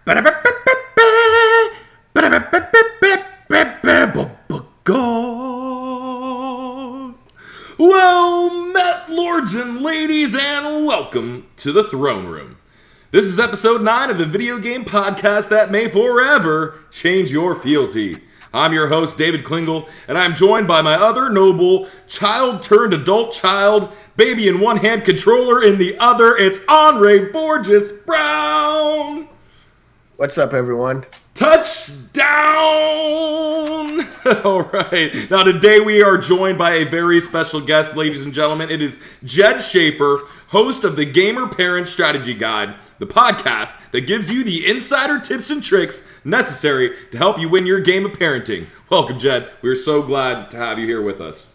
Well met, lords and ladies, and welcome to the Throne Room. This is episode 9 of the video game podcast that may forever change your fealty. I'm your host, David Klingel, and I'm joined by my other noble child-turned-adult child, baby in one hand, controller in the other. It's Anre Borges Brown. What's up, everyone? Touchdown! All right. Now, today we are joined by a very special guest, ladies and gentlemen. It is Jed Shaffer, host of the Gamer Parent Strategy Guide, the podcast that gives you the insider tips and tricks necessary to help you win your game of parenting. Welcome, Jed. We're so glad to have you here with us.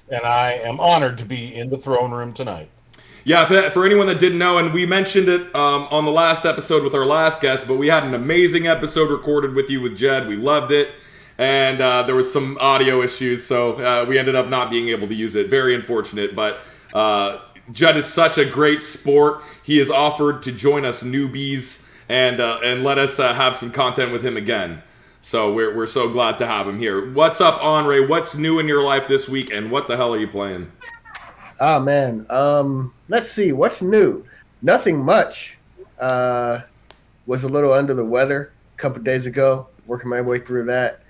And I am honored to be in the throne room tonight. Yeah, for anyone that didn't know, and we mentioned it on the last episode with our last guest, but we had an amazing episode recorded with you with Jed. We loved it, and there was some audio issues, so we ended up not being able to use it. Very unfortunate, but Jed is such a great sport. He has offered to join us newbies and let us have some content with him again. So we're so glad to have him here. What's up, Anre? What's new in your life this week, and what the hell are you playing? Oh, man. Let's see. What's new? Nothing much. Was a little under the weather a couple days ago. Working my way through that.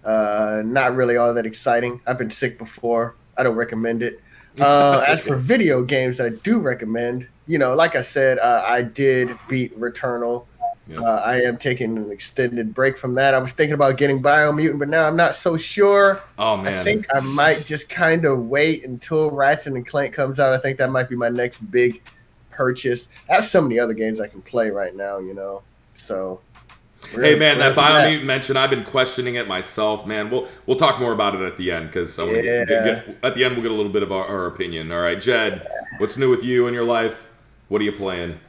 Not really all that exciting. I've been sick before. I don't recommend it. As for video games that I do recommend, like I said, I did beat Returnal. Yeah. I am taking an extended break from that. I was thinking about getting Biomutant, but now I'm not so sure. Oh, man. I think I might just kind of wait until Ratchet & Clank comes out. I think that might be my next big purchase. I have so many other games I can play right now, So, hey, man, that Biomutant mention, I've been questioning it myself, man. We'll talk more about it at the end, because at the end we'll get a little bit of our opinion. All right, Jed, what's new with you in your life? What are you playing?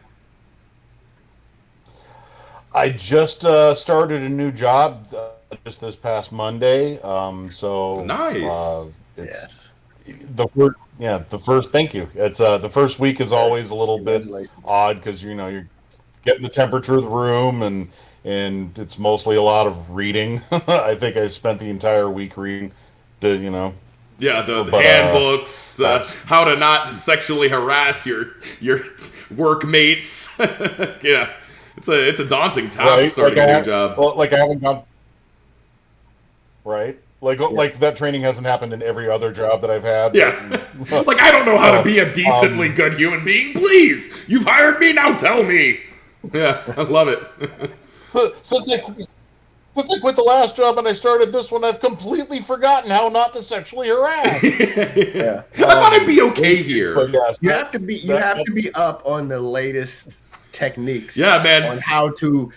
I just started a new job just this past Monday. So nice. Yes. The first. Thank you. It's the first week is always a little bit odd because you're getting the temperature of the room and it's mostly a lot of reading. I think I spent the entire week reading the handbooks, how to not sexually harass your workmates. Yeah. It's a daunting task starting a new job. Well, I haven't gone. Right? Like that training hasn't happened in every other job that I've had. Yeah. I don't know how to be a decently good human being. Please! You've hired me, now tell me! Yeah, I love it. Since I quit the last job and I started this one, I've completely forgotten how not to sexually harass. Yeah. I thought I'd be okay here. Yes, you have to be up on the latest techniques, man, on how to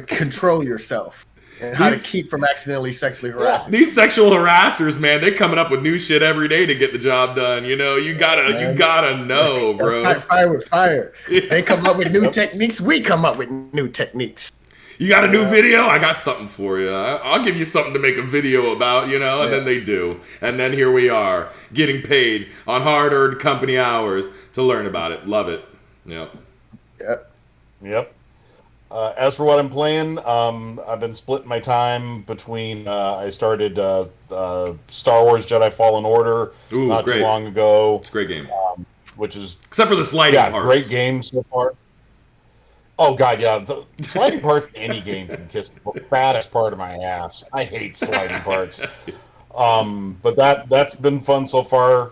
control yourself and how to keep from accidentally sexually harassing. These sexual harassers, man, they're coming up with new shit every day to get the job done. You gotta know, bro. Fire with fire. They come up with new techniques. We come up with new techniques. You got a new video? I got something for you. I'll give you something to make a video about, and then they do. And then here we are, getting paid on hard-earned company hours to learn about it. Love it. Yep. Yep. As for what I'm playing, I've been splitting my time between. I started Star Wars Jedi Fallen Order not too long ago. It's a great game. Which is except for the sliding parts. Great game so far. Oh god, yeah, the sliding parts. Any game can kiss the fattest part of my ass. I hate sliding parts. But that's been fun so far.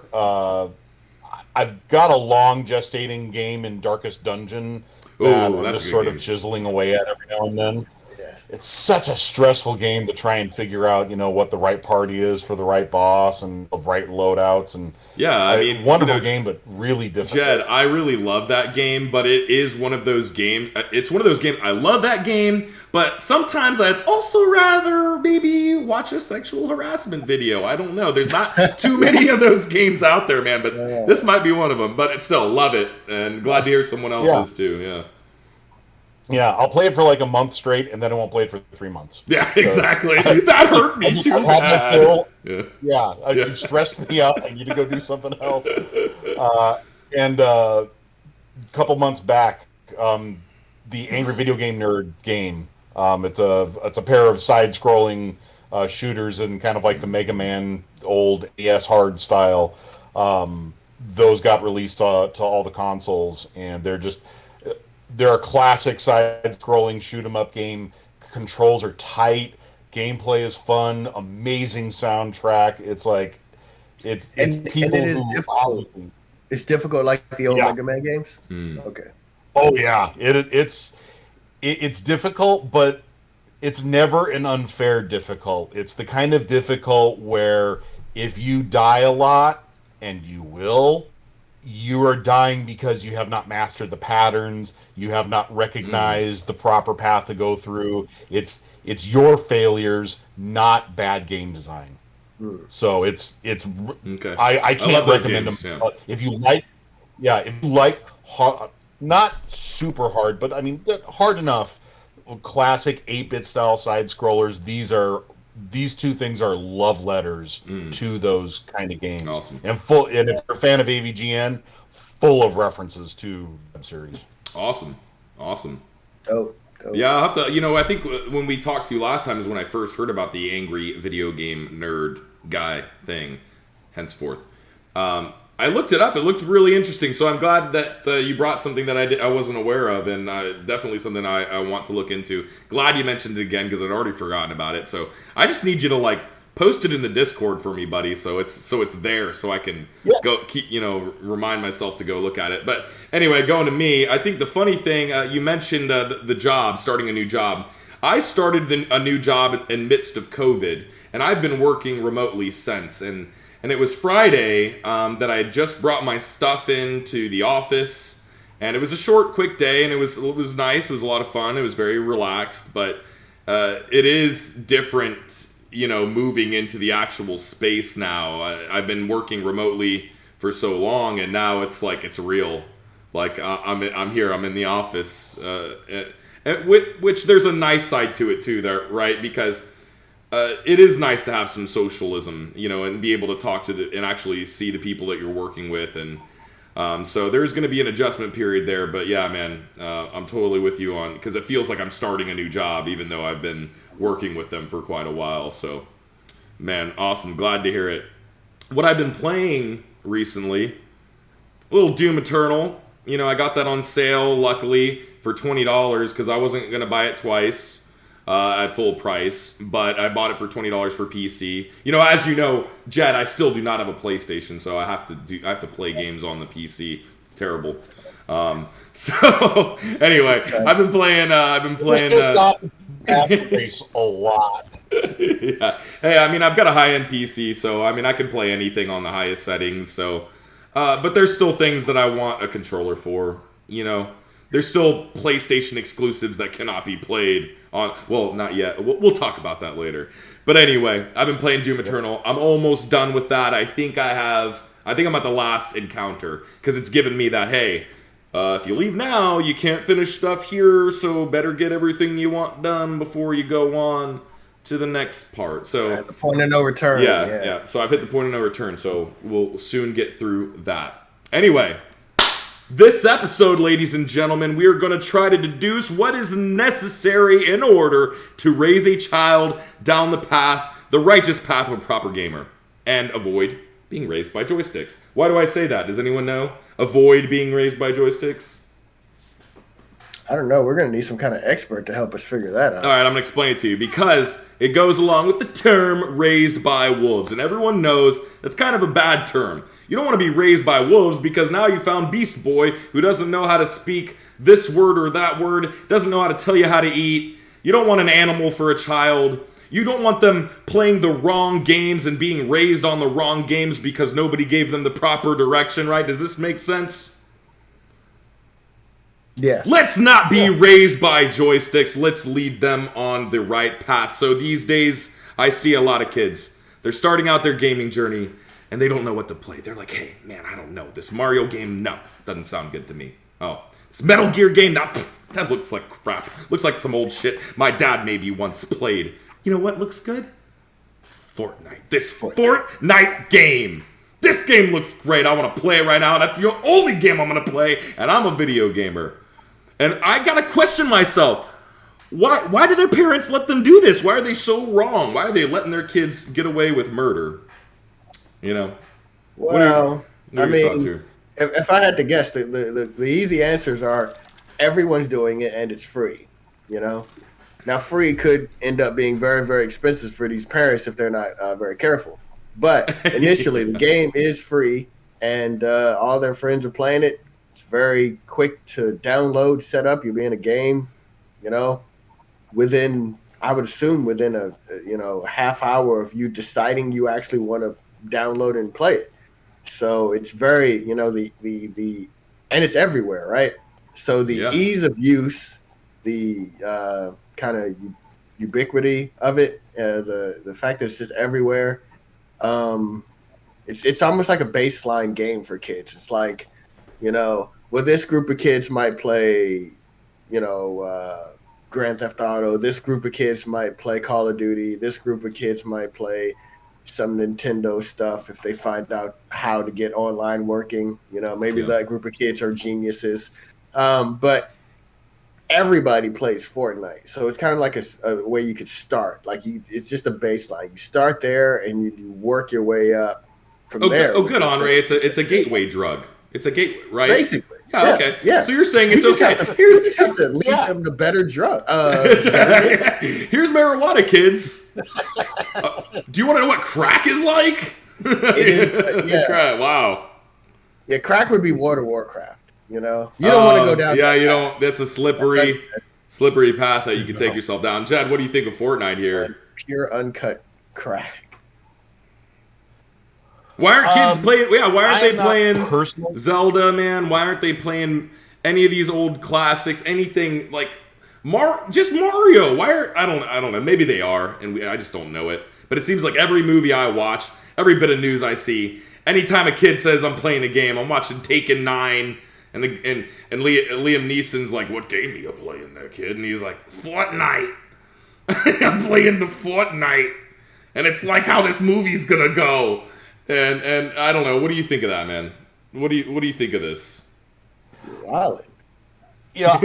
I've got a long gestating game in Darkest Dungeon that I'm just sort of chiseling away at every now and then. Yes. It's such a stressful game to try and figure out, what the right party is for the right boss and the right loadouts. And wonderful game, but really difficult. Jed, I really love that game, but it is one of those games. It's one of those games. I love that game, but sometimes I'd also rather maybe watch a sexual harassment video. I don't know. There's not too many of those games out there, man. But this might be one of them. But still, love it, and glad to hear someone else's too. Yeah. Yeah, I'll play it for like a month straight, and then I won't play it for 3 months. Yeah, exactly. That hurt me too bad. You stressed me out. I need to go do something else. And couple months back, the Angry Video Game Nerd game. It's a pair of side-scrolling shooters and kind of like the Mega Man old AS hard style. Those got released to all the consoles, and they're a classic side-scrolling shoot 'em up game. Controls are tight, gameplay is fun, amazing soundtrack. It's like it's people it is who difficult. It's difficult like the old Mega Man games. Okay. Oh yeah, it's difficult, but it's never an unfair difficult. It's the kind of difficult where if you die a lot, and you will, you are dying because you have not mastered the patterns, you have not recognized the proper path to go through. It's your failures, not bad game design. So it's okay. I can't recommend them. If you like hard, not super hard, but I mean hard enough, classic 8-bit style side scrollers. These two things are love letters to those kind of games. Awesome. And if you're a fan of AVGN, full of references to the series. Awesome. Dope. Yeah, I'll have to, I think when we talked to you last time is when I first heard about the angry video game nerd guy thing, henceforth. I looked it up. It looked really interesting. So I'm glad that you brought something that I wasn't aware of, and definitely something I want to look into. Glad you mentioned it again because I'd already forgotten about it. So I just need you to post it in the Discord for me, buddy. So it's there, so I can go keep remind myself to go look at it. But anyway, going to me, I think the funny thing you mentioned the job, starting a new job. I started a new job in midst of COVID, and I've been working remotely since. And it was Friday that I had just brought my stuff into the office, and it was a short, quick day, and it was nice. It was a lot of fun. It was very relaxed, but it is different, moving into the actual space now. I've been working remotely for so long, and now it's like it's real. Like I'm here. I'm in the office, which there's a nice side to it too, there, right? Because it is nice to have some socialism, and be able to talk to and actually see the people that you're working with. And so there's going to be an adjustment period there. But yeah, man, I'm totally with you on, because it feels like I'm starting a new job, even though I've been working with them for quite a while. So, man, awesome. Glad to hear it. What I've been playing recently, a little Doom Eternal. I got that on sale, luckily, for $20 because I wasn't going to buy it twice. At full price, but I bought it for $20 for PC. As you know, Jed, I still do not have a PlayStation, so I have to play games on the PC. It's terrible. So anyway, I've been playing. It's not a lot. Yeah. Hey, I've got a high-end PC, so I can play anything on the highest settings. So, but there's still things that I want a controller for. There's still PlayStation exclusives that cannot be played on. Well, not yet. We'll talk about that later. But anyway, I've been playing Doom Eternal. I'm almost done with that. I think I'm at the last encounter because it's given me that, hey, if you leave now, you can't finish stuff here, so better get everything you want done before you go on to the next part. So the point of no return. Yeah. So I've hit the point of no return. So we'll soon get through that. Anyway. This episode, ladies and gentlemen, we are going to try to deduce what is necessary in order to raise a child down the righteous path of a proper gamer, and avoid being raised by joysticks. Why do I say that? Does anyone know? Avoid being raised by joysticks? I don't know. We're going to need some kind of expert to help us figure that out. All right, I'm going to explain it to you because it goes along with the term raised by wolves. And everyone knows that's kind of a bad term. You don't want to be raised by wolves because now you found Beast Boy who doesn't know how to speak this word or that word, doesn't know how to tell you how to eat. You don't want an animal for a child. You don't want them playing the wrong games and being raised on the wrong games because nobody gave them the proper direction, right? Does this make sense? Yes. Let's not be raised by joysticks. Let's lead them on the right path. So these days, I see a lot of kids. They're starting out their gaming journey, and they don't know what to play. They're like, hey, man, I don't know. This Mario game, no, doesn't sound good to me. Oh, this Metal Gear game, no, that looks like crap. Looks like some old shit my dad maybe once played. You know what looks good? Fortnite. This Fortnite game. this game looks great. I want to play it right now. And that's the only game I'm going to play. And I'm a video gamer. And I got to question myself. Why do their parents let them do this? Why are they so wrong? Why are they letting their kids get away with murder? You know? Well, what are your thoughts here? If I had to guess, the easy answers are everyone's doing it and it's free, you know? Now, free could end up being very, very expensive for these parents if they're not very careful. But initially, the game is free, and all their friends are playing it. It's very quick to download, set up. You'll be in a game, you know, I would assume within a half hour of you deciding you actually want to download and play it. So it's very, you know, and it's everywhere, right? So the ease of use, the kind of ubiquity of it, the fact that it's just everywhere, it's almost like a baseline game for kids. It's like, you know, well, this group of kids might play, you know, Grand Theft Auto. This group of kids might play Call of Duty. This group of kids might play some Nintendo stuff if they find out how to get online working. You know, maybe that group of kids are geniuses. But everybody plays Fortnite. So it's kind of like a way you could start. Like it's just a baseline. You start there and you work your way up from there. Oh, good, Anre. It's a gateway drug. It's a gateway, right? Basically. Yeah, okay. Yeah. So you're saying it's okay. You just have to lead them to better drug. Here's marijuana, kids. Do you want to know what crack is like? It is, Crack, wow. Yeah, crack would be Warcraft. You know, you don't want to go down. Yeah, you don't. That's a slippery path that you can take yourself down. Jed, what do you think of Fortnite here? Pure uncut crack. Why aren't kids playing? Yeah, why aren't they playing Zelda, man? Why aren't they playing any of these old classics? Anything like just Mario? I don't know. Maybe they are, and I just don't know it. But it seems like every movie I watch, every bit of news I see, anytime a kid says I'm playing a game, I'm watching Taken 9, and Liam Neeson's like, "What game are you playing there, kid?" And he's like, "Fortnite." I'm playing the Fortnite, and it's like how this movie's gonna go. And I don't know. What do you think of that, man? What do you think of this? Wow. Yeah,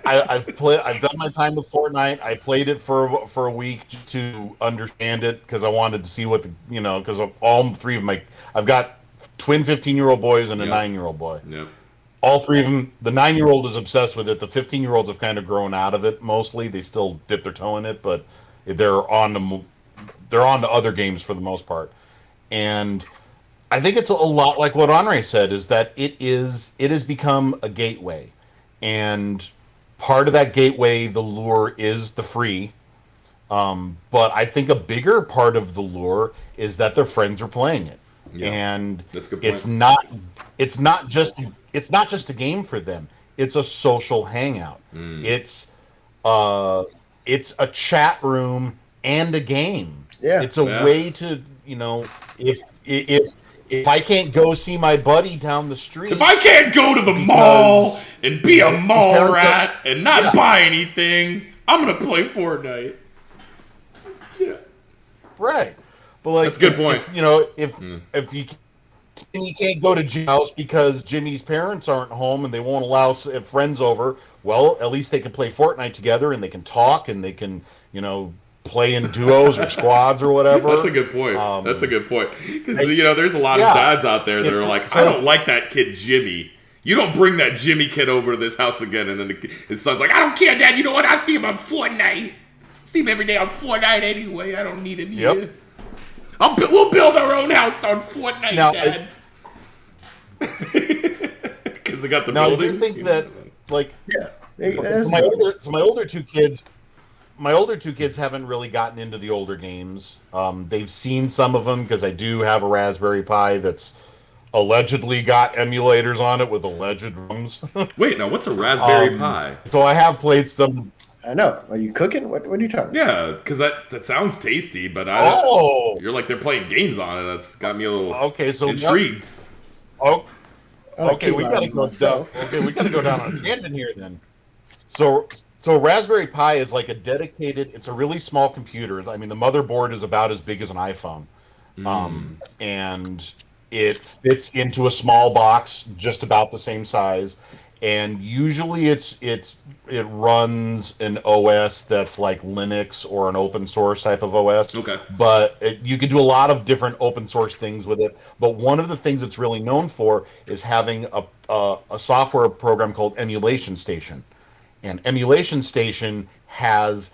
I've done my time with Fortnite. I played it for a week just to understand it because I wanted to see what because of all three of I've got twin 15-year-old boys and a 9-year-old boy. Yep. All three of them. The 9-year-old is obsessed with it. The 15-year-olds have kind of grown out of it mostly. They still dip their toe in it, but they're on to other games for the most part. And I think it's a lot like what Anre said, is that it has become a gateway. And part of that gateway, the lure is the free. But I think a bigger part of the lure is that their friends are playing it. Yeah, and that's a good point. It's not just a game for them. It's a social hangout. It's a chat room and a game. Yeah. It's a way to, if I can't go see my buddy down the street, if I can't go to the mall and be a mall rat and not buy anything, I'm gonna play Fortnite. Yeah, right. But like, that's a good point. If you can't go to Jimmy's house because Jimmy's parents aren't home and they won't allow friends over, well, at least they can play Fortnite together and they can talk and they can, play in duos or squads or whatever. That's a good point. That's a good point. Because, there's a lot of dads out there that are like, I don't like that kid Jimmy. You don't bring that Jimmy kid over to this house again. And then his son's like, I don't care, Dad. You know what? I see him on Fortnite. See him every day on Fortnite anyway. I don't need him here. We'll build our own house on Fortnite, Dad. Because they got the building. I do think that, my older two kids... My older two kids haven't really gotten into the older games. They've seen some of them because I do have a Raspberry Pi that's allegedly got emulators on it with alleged ROMs. Wait, now what's a Raspberry Pi? So I have played some. I know. Are you cooking? What are you talking about? Yeah, because that sounds tasty, but I don't. Oh, you're like they're playing games on it. That's got me a little intrigued. Okay, we gotta go down. Okay, we gotta go down on a tangent here then. So Raspberry Pi is like it's a really small computer. I mean, the motherboard is about as big as an iPhone. And It fits into a small box, just about the same size, and usually it runs an OS that's like Linux or an open source type of OS. Okay. But you can do a lot of different open source things with it. But one of the things it's really known for is having a software program called Emulation Station, and Emulation Station has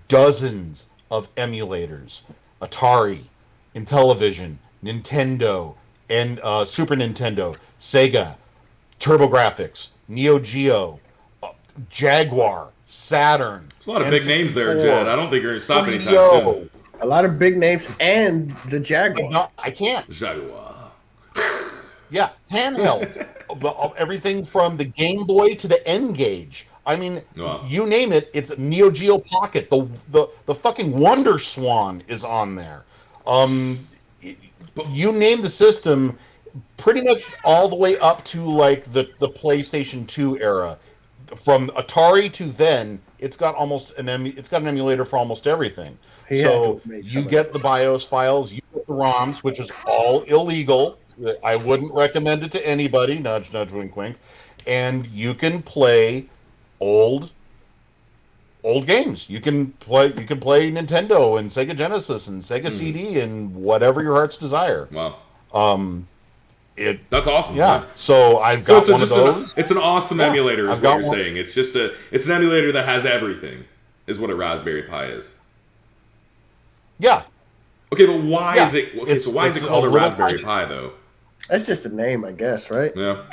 dozens of emulators: Atari, Intellivision, Nintendo, and Super Nintendo, Sega, TurboGrafx, Neo Geo, Jaguar, Saturn. There's a lot of big names there, Jed. I don't think you're going to stop anytime soon. A lot of big names and the Jaguar. I can't. Jaguar. Yeah, handheld. Everything from the Game Boy to the N-Gage. I mean, you name it, it's Neo Geo Pocket. The fucking Wonder Swan is on there. You name the system, pretty much all the way up to like the PlayStation 2 era. From Atari to then, it's got an emulator for almost everything. So you get the BIOS files, you get the ROMs, which is all illegal. I wouldn't recommend it to anybody. Nudge, nudge, wink, wink. And you can play old games. You can play Nintendo and Sega Genesis and Sega CD and whatever your heart's desire. Wow. That's awesome. Yeah. Man. So I've got one of those. It's an awesome emulator, is what you're saying. It's an emulator that has everything, is what a Raspberry Pi is. Yeah. Okay, but why is it? Okay, so why is it called a Raspberry Pi though? That's just a name, I guess, right? Yeah.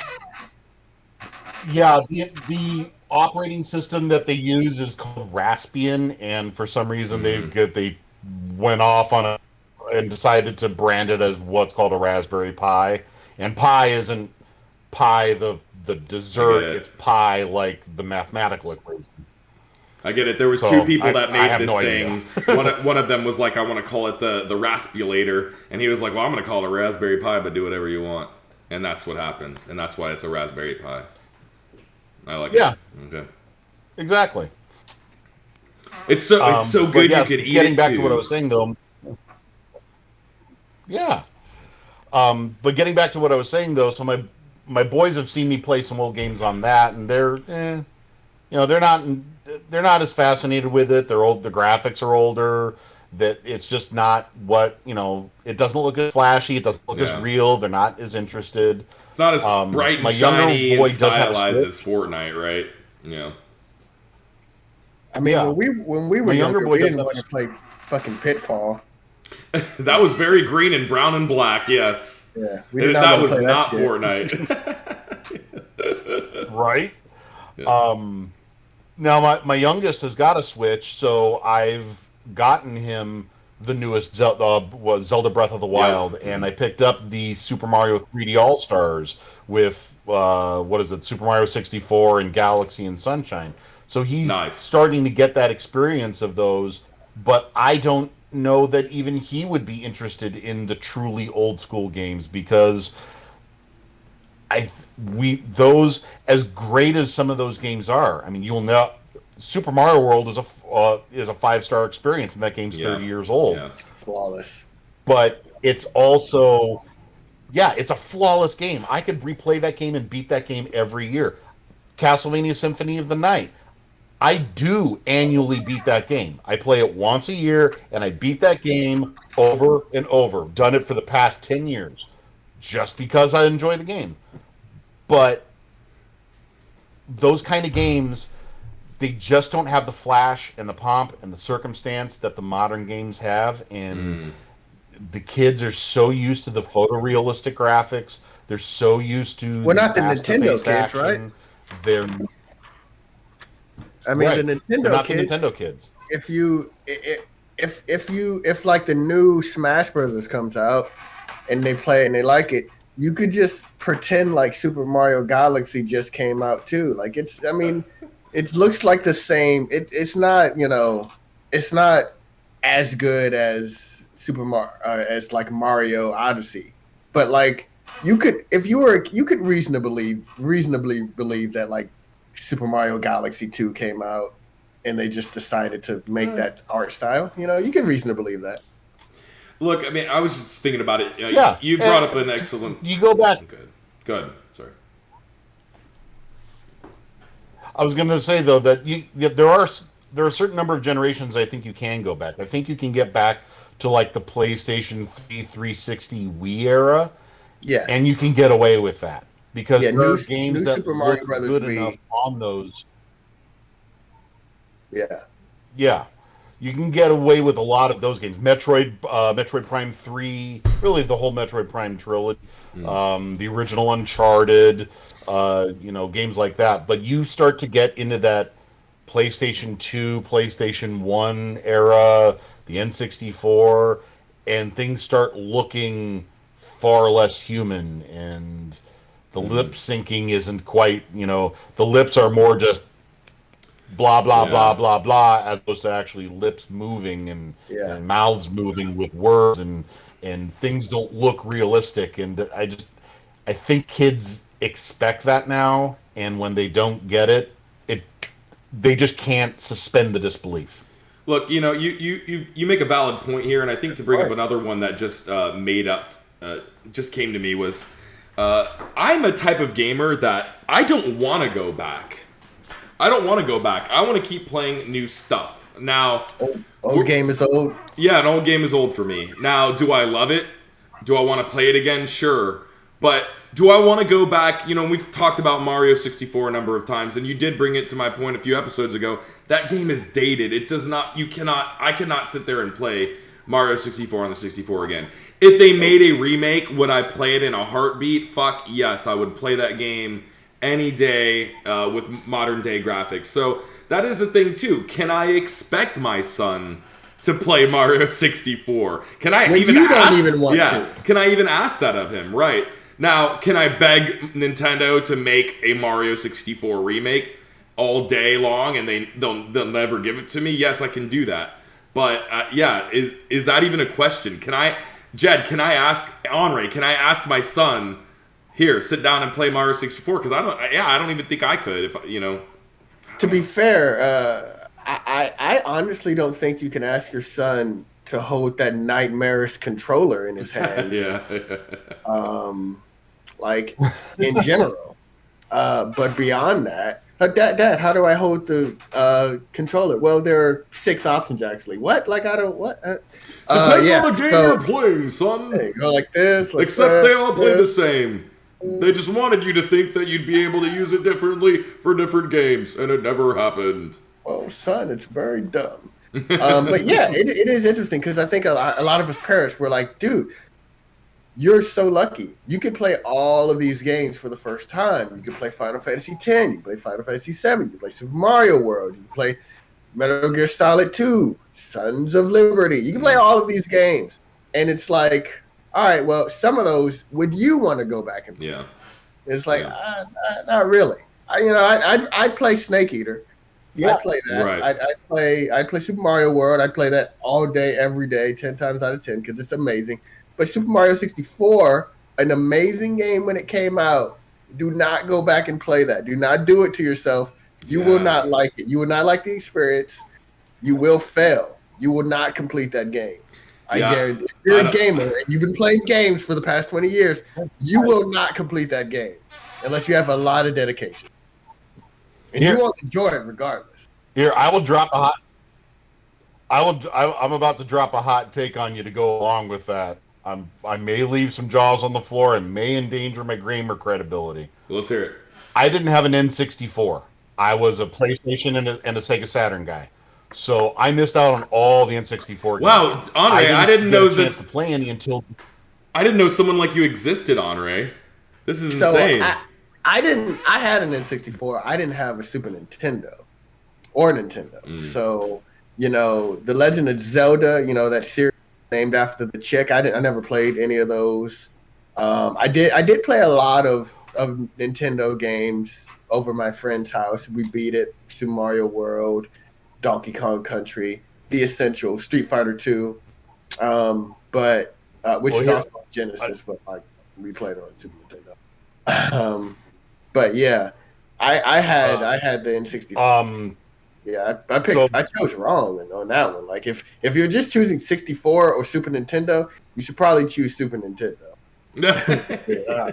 Yeah. The operating system that they use is called Raspbian, and for some reason they went off on and decided to brand it as what's called a Raspberry Pi. And pi isn't pie the dessert; it's pi like the mathematical equation. I get it. There was two people that made this thing. One of them was like, I want to call it the Raspulator, and he was like, well, I'm going to call it a Raspberry Pi, but do whatever you want. And that's what happened, and that's why it's a Raspberry Pi. I like it. Yeah. Okay. Exactly. It's so good you could eat it too. Getting back to what I was saying, though. Yeah. But getting back to what I was saying, though, so my boys have seen me play some old games on that, and they're not as fascinated with it. They're old. The graphics are older. That it's just not what it doesn't look as flashy. It doesn't look as real. They're not as interested. It's not as bright and shiny and stylized as Fortnite, right? Yeah. I mean, when we were younger, we didn't want to play fucking Pitfall. That was very green and brown and black. Yes. Yeah. That was not Fortnite. Right. Yeah. Now my youngest has got a Switch, so I've gotten him the newest Zelda Breath of the Wild, and I picked up the Super Mario 3D All Stars with Super Mario 64 and Galaxy and Sunshine. So he's starting to get that experience of those, but I don't know that even he would be interested in the truly old school games, because those, as great as some of those games are, I mean, you'll know Super Mario World is a 5-star experience, and that game's 30 years old. Yeah. Flawless. But it's also, it's a flawless game. I could replay that game and beat that game every year. Castlevania Symphony of the Night. I do annually beat that game. I play it once a year, and I beat that game over and over. I've done it for the past 10 years, just because I enjoy the game. But those kind of games, they just don't have the flash and the pomp and the circumstance that the modern games have. And the kids are so used to the photorealistic graphics. They're so used to not the Nintendo kids, right? They're the Nintendo kids. The Nintendo kids. If like the new Smash Brothers comes out and they play it and they like it, you could just pretend like Super Mario Galaxy just came out too. Like it looks like the same. It's not it's not as good as Super Mario as like Mario Odyssey, but like you could reasonably believe that like Super Mario Galaxy 2 came out and they just decided to make that art style. You can reasonably believe that. Look, I mean, I was just thinking about it. Yeah, You brought up an excellent... You go back... Good. Sorry. I was going to say, though, that there are a certain number of generations I think you can go back. I think you can get back to, like, the PlayStation 3, 360 Wii era. Yes. And you can get away with that. Because there are games that Super Mario look Brothers good Wii. enough on those. Yeah. Yeah. You can get away with a lot of those games. Metroid Prime 3, really the whole Metroid Prime trilogy, the original Uncharted, games like that. But you start to get into that PlayStation 2, PlayStation 1 era, the N64, and things start looking far less human, and the lip syncing isn't quite, the lips are more just blah blah blah blah blah, as opposed to actually lips moving and mouths moving with words, and things don't look realistic. And I think kids expect that now, and when they don't get it, they just can't suspend the disbelief. Look, you make a valid point here, and I think to bring up another one that just just came to me was, I'm a type of gamer that I don't want to go back. I don't want to go back. I want to keep playing new stuff. Now, old game is old. Yeah, an old game is old for me. Now, do I love it? Do I want to play it again? Sure. But do I want to go back? We've talked about Mario 64 a number of times, and you did bring it to my point a few episodes ago. That game is dated. It does not, I cannot sit there and play Mario 64 on the 64 again. If they made a remake, would I play it in a heartbeat? Fuck yes, I would play that game any day with modern day graphics. So that is the thing too. Can I expect my son to play Mario 64? Can I even ask? Don't even want to. Can I even ask that of him? Right. Now, can I beg Nintendo to make a Mario 64 remake all day long and they'll never give it to me? Yes, I can do that. But is that even a question? Jed, can I ask Anre? Can I ask my son, here, sit down and play Mario 64? Because I don't even think I could. If To be fair, I honestly don't think you can ask your son to hold that nightmarish controller in his hands. Like in general. But beyond that, Dad, how do I hold the controller? Well, there are 6 options actually. What? Like I don't what? Depends on the game you're playing, son. Hey, go like this. Like Except that, they all play the same. They just wanted you to think that you'd be able to use it differently for different games, and it never happened. Well, son, it's very dumb. But yeah, it is interesting because I think a lot of us parents were like, dude, you're so lucky. You could play all of these games for the first time. You could play Final Fantasy X, you can play Final Fantasy VII, you can play Super Mario World, you can play Metal Gear Solid 2, Sons of Liberty. You can play all of these games. And it's like, all right, well, some of those, would you want to go back and play? Yeah. It's like, not really. I'd play Snake Eater. Yeah. I'd play that. Right. I'd play Super Mario World. I'd play that all day, every day, 10 times out of 10 because it's amazing. But Super Mario 64, an amazing game when it came out. Do not go back and play that. Do not do it to yourself. You will not like it. You will not like the experience. You will fail. You will not complete that game. I guarantee. If you're a gamer and you've been playing games for the past 20 years, you will not complete that game unless you have a lot of dedication. And you won't enjoy it regardless. Here, I will drop a hot. I'm about to drop a hot take on you to go along with that. I may leave some jaws on the floor and may endanger my gamer credibility. Let's hear it. I didn't have an N64. I was a PlayStation and a Sega Saturn guy. So I missed out on all the N64 games. Wow, Anre, I didn't know that. To play any until I didn't know someone like you existed, Anre. This is insane. I had an N64. I didn't have a Super Nintendo or Nintendo. So, The Legend of Zelda, that series named after the chick. I never played any of those. I did play a lot of Nintendo games over my friend's house. We beat it. Super Mario World, Donkey Kong Country, The Essential, Street Fighter 2, which is also on Genesis, but we played it on Super Nintendo. But yeah, I had the N64. Yeah, I picked. So I chose wrong on that one. Like if you're just choosing 64 or Super Nintendo, you should probably choose Super Nintendo. Yeah.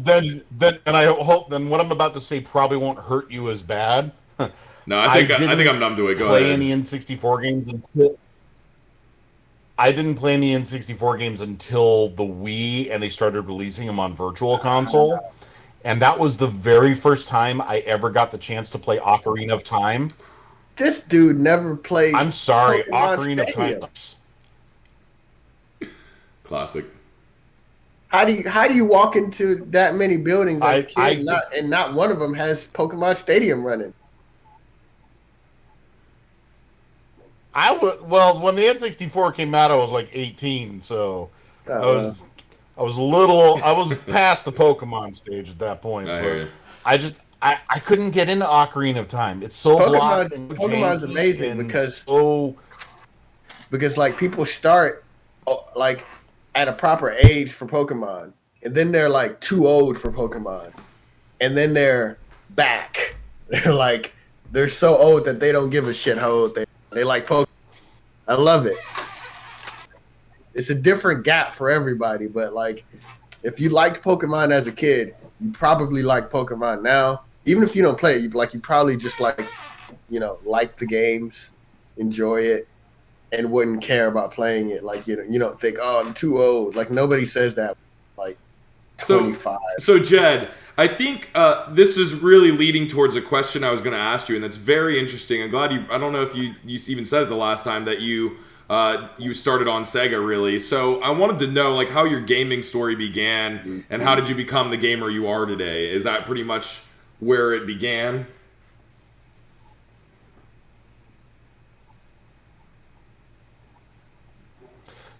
then I hope then what I'm about to say probably won't hurt you as bad. No, I I think didn't I'm numb to it. Go play ahead. any N64 games until I didn't play any N64 games until the Wii, and they started releasing them on Virtual Console. And that was the very first time I ever got the chance to play Ocarina of Time. This dude never played I'm sorry, Pokemon Ocarina of Time. Stadium. Classic. How do you walk into that many buildings as a kid I and not one of them has Pokemon Stadium running? well, when the N64 came out, I was like 18, so Oh, I was past the Pokemon stage at that point. I hear But you. I couldn't get into Ocarina of Time. It's so blocked and Pokemon's janky amazing and because like people start like at a proper age for Pokemon, and then they're like too old for Pokemon, and then they're back. They're so old that they don't give a shit how old they like Pokemon. I love it. It's a different gap for everybody, but like if you liked Pokemon as a kid, you probably like Pokemon now. Even if you don't play it, you probably just like the games, enjoy it, and wouldn't care about playing it. Like you don't think, oh, I'm too old. Like nobody says that. Like 25. So Jed, I think this is really leading towards a question I was going to ask you, and that's very interesting. I'm glad you. I don't know if you even said it the last time that you started on Sega, really. So I wanted to know like how your gaming story began, and how did you become the gamer you are today? Is that pretty much where it began?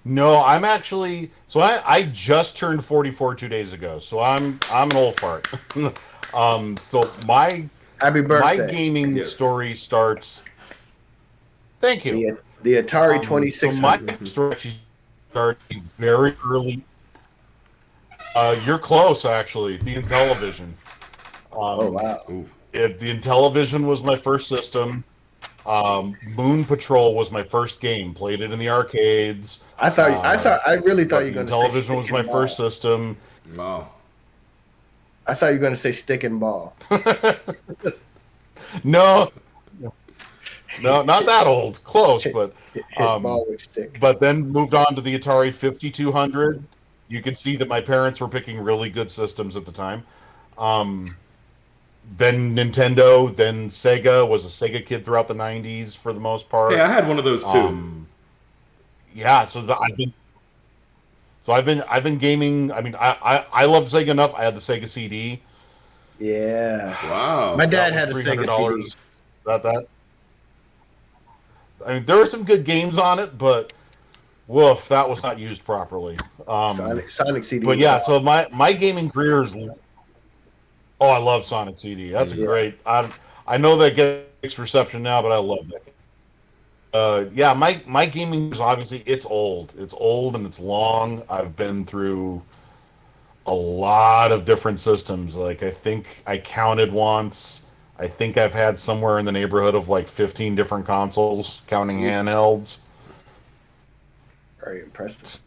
No, I'm actually I just turned 44 2 days ago, so I'm an old fart. So Happy my birthday. gaming Yes. story starts. Thank you. The Atari So my 2600. story actually started very early. You're close, actually. The Intellivision. Oh wow. Ooh. The Intellivision was my first system. Moon Patrol was my first game. Played it in the arcades. I really thought But you the were going to say Intellivision was stick my and first ball. system. Wow. I thought you were going to say stick and ball. No, not that old. Close, but Hit ball with stick. but then moved on to the Atari 5200. You could see that my parents were picking really good systems at the time. Then Nintendo, then Sega. Was a Sega kid throughout the 90s for the most part. Hey, I had one of those too. Yeah, I've been gaming. I mean, I love Sega enough. I had the Sega CD. Yeah. Wow. My dad had That a was Sega $300. CD. That. I mean, there were some good games on it, but woof, that was not used properly. Sonic CD. But yeah, so my gaming career is. Oh, I love Sonic CD. That's a great. I know that gets reception now, but I love that. Yeah, my gaming is obviously it's old. It's old and it's long. I've been through a lot of different systems. Like I think I counted once. I think I've had somewhere in the neighborhood of like 15 different consoles, counting handhelds. Very impressive.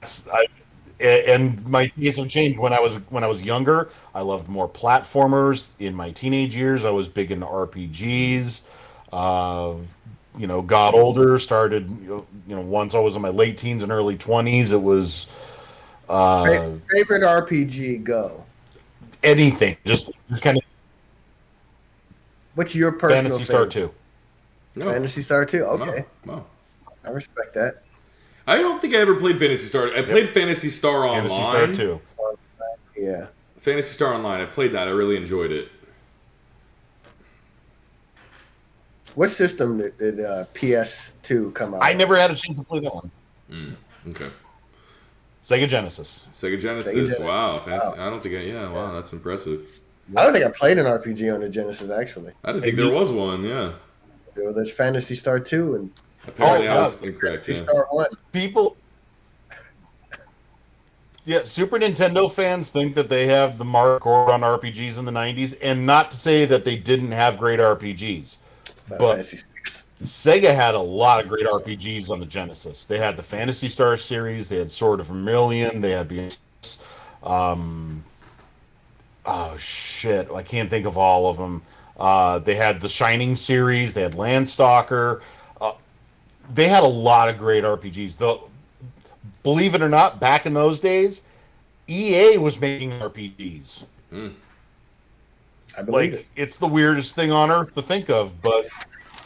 And my tastes have changed. When I was younger, I loved more platformers. In my teenage years, I was big into RPGs. Got older. Started once I was in my late teens and early 20s. It was Favorite RPG, go. anything. Just kind of What's your personal Fantasy Star favorite? 2. No. Fantasy Star 2? Okay. Wow. I respect that. I don't think I ever played Fantasy Star. I played Fantasy Star Online. Fantasy Star 2. Yeah. Fantasy Star Online. I played that. I really enjoyed it. What system did PS2 come out? I never had a chance to play that one. Okay. Sega Genesis. Sega Genesis. Genesis. Wow. Wow. I don't think wow, that's impressive. I don't think I played an RPG on the Genesis, actually. I didn't think there was one, yeah. There's Fantasy Star 2 and Apparently I was Fantasy incorrect, yeah. Star 1. People Yeah, Super Nintendo fans think that they have the mark on RPGs in the 90s, and not to say that they didn't have great RPGs, Final but Fantasy 6. Sega had a lot of great RPGs on the Genesis. They had the Phantasy Star series, they had Sword of Vermilion, they had um, oh shit, I can't think of all of them. They had the Shining series, they had Landstalker. Uh, they had a lot of great RPGs. Though, believe it or not, back in those days, EA was making RPGs. I believe it. It's the weirdest thing on earth to think of, but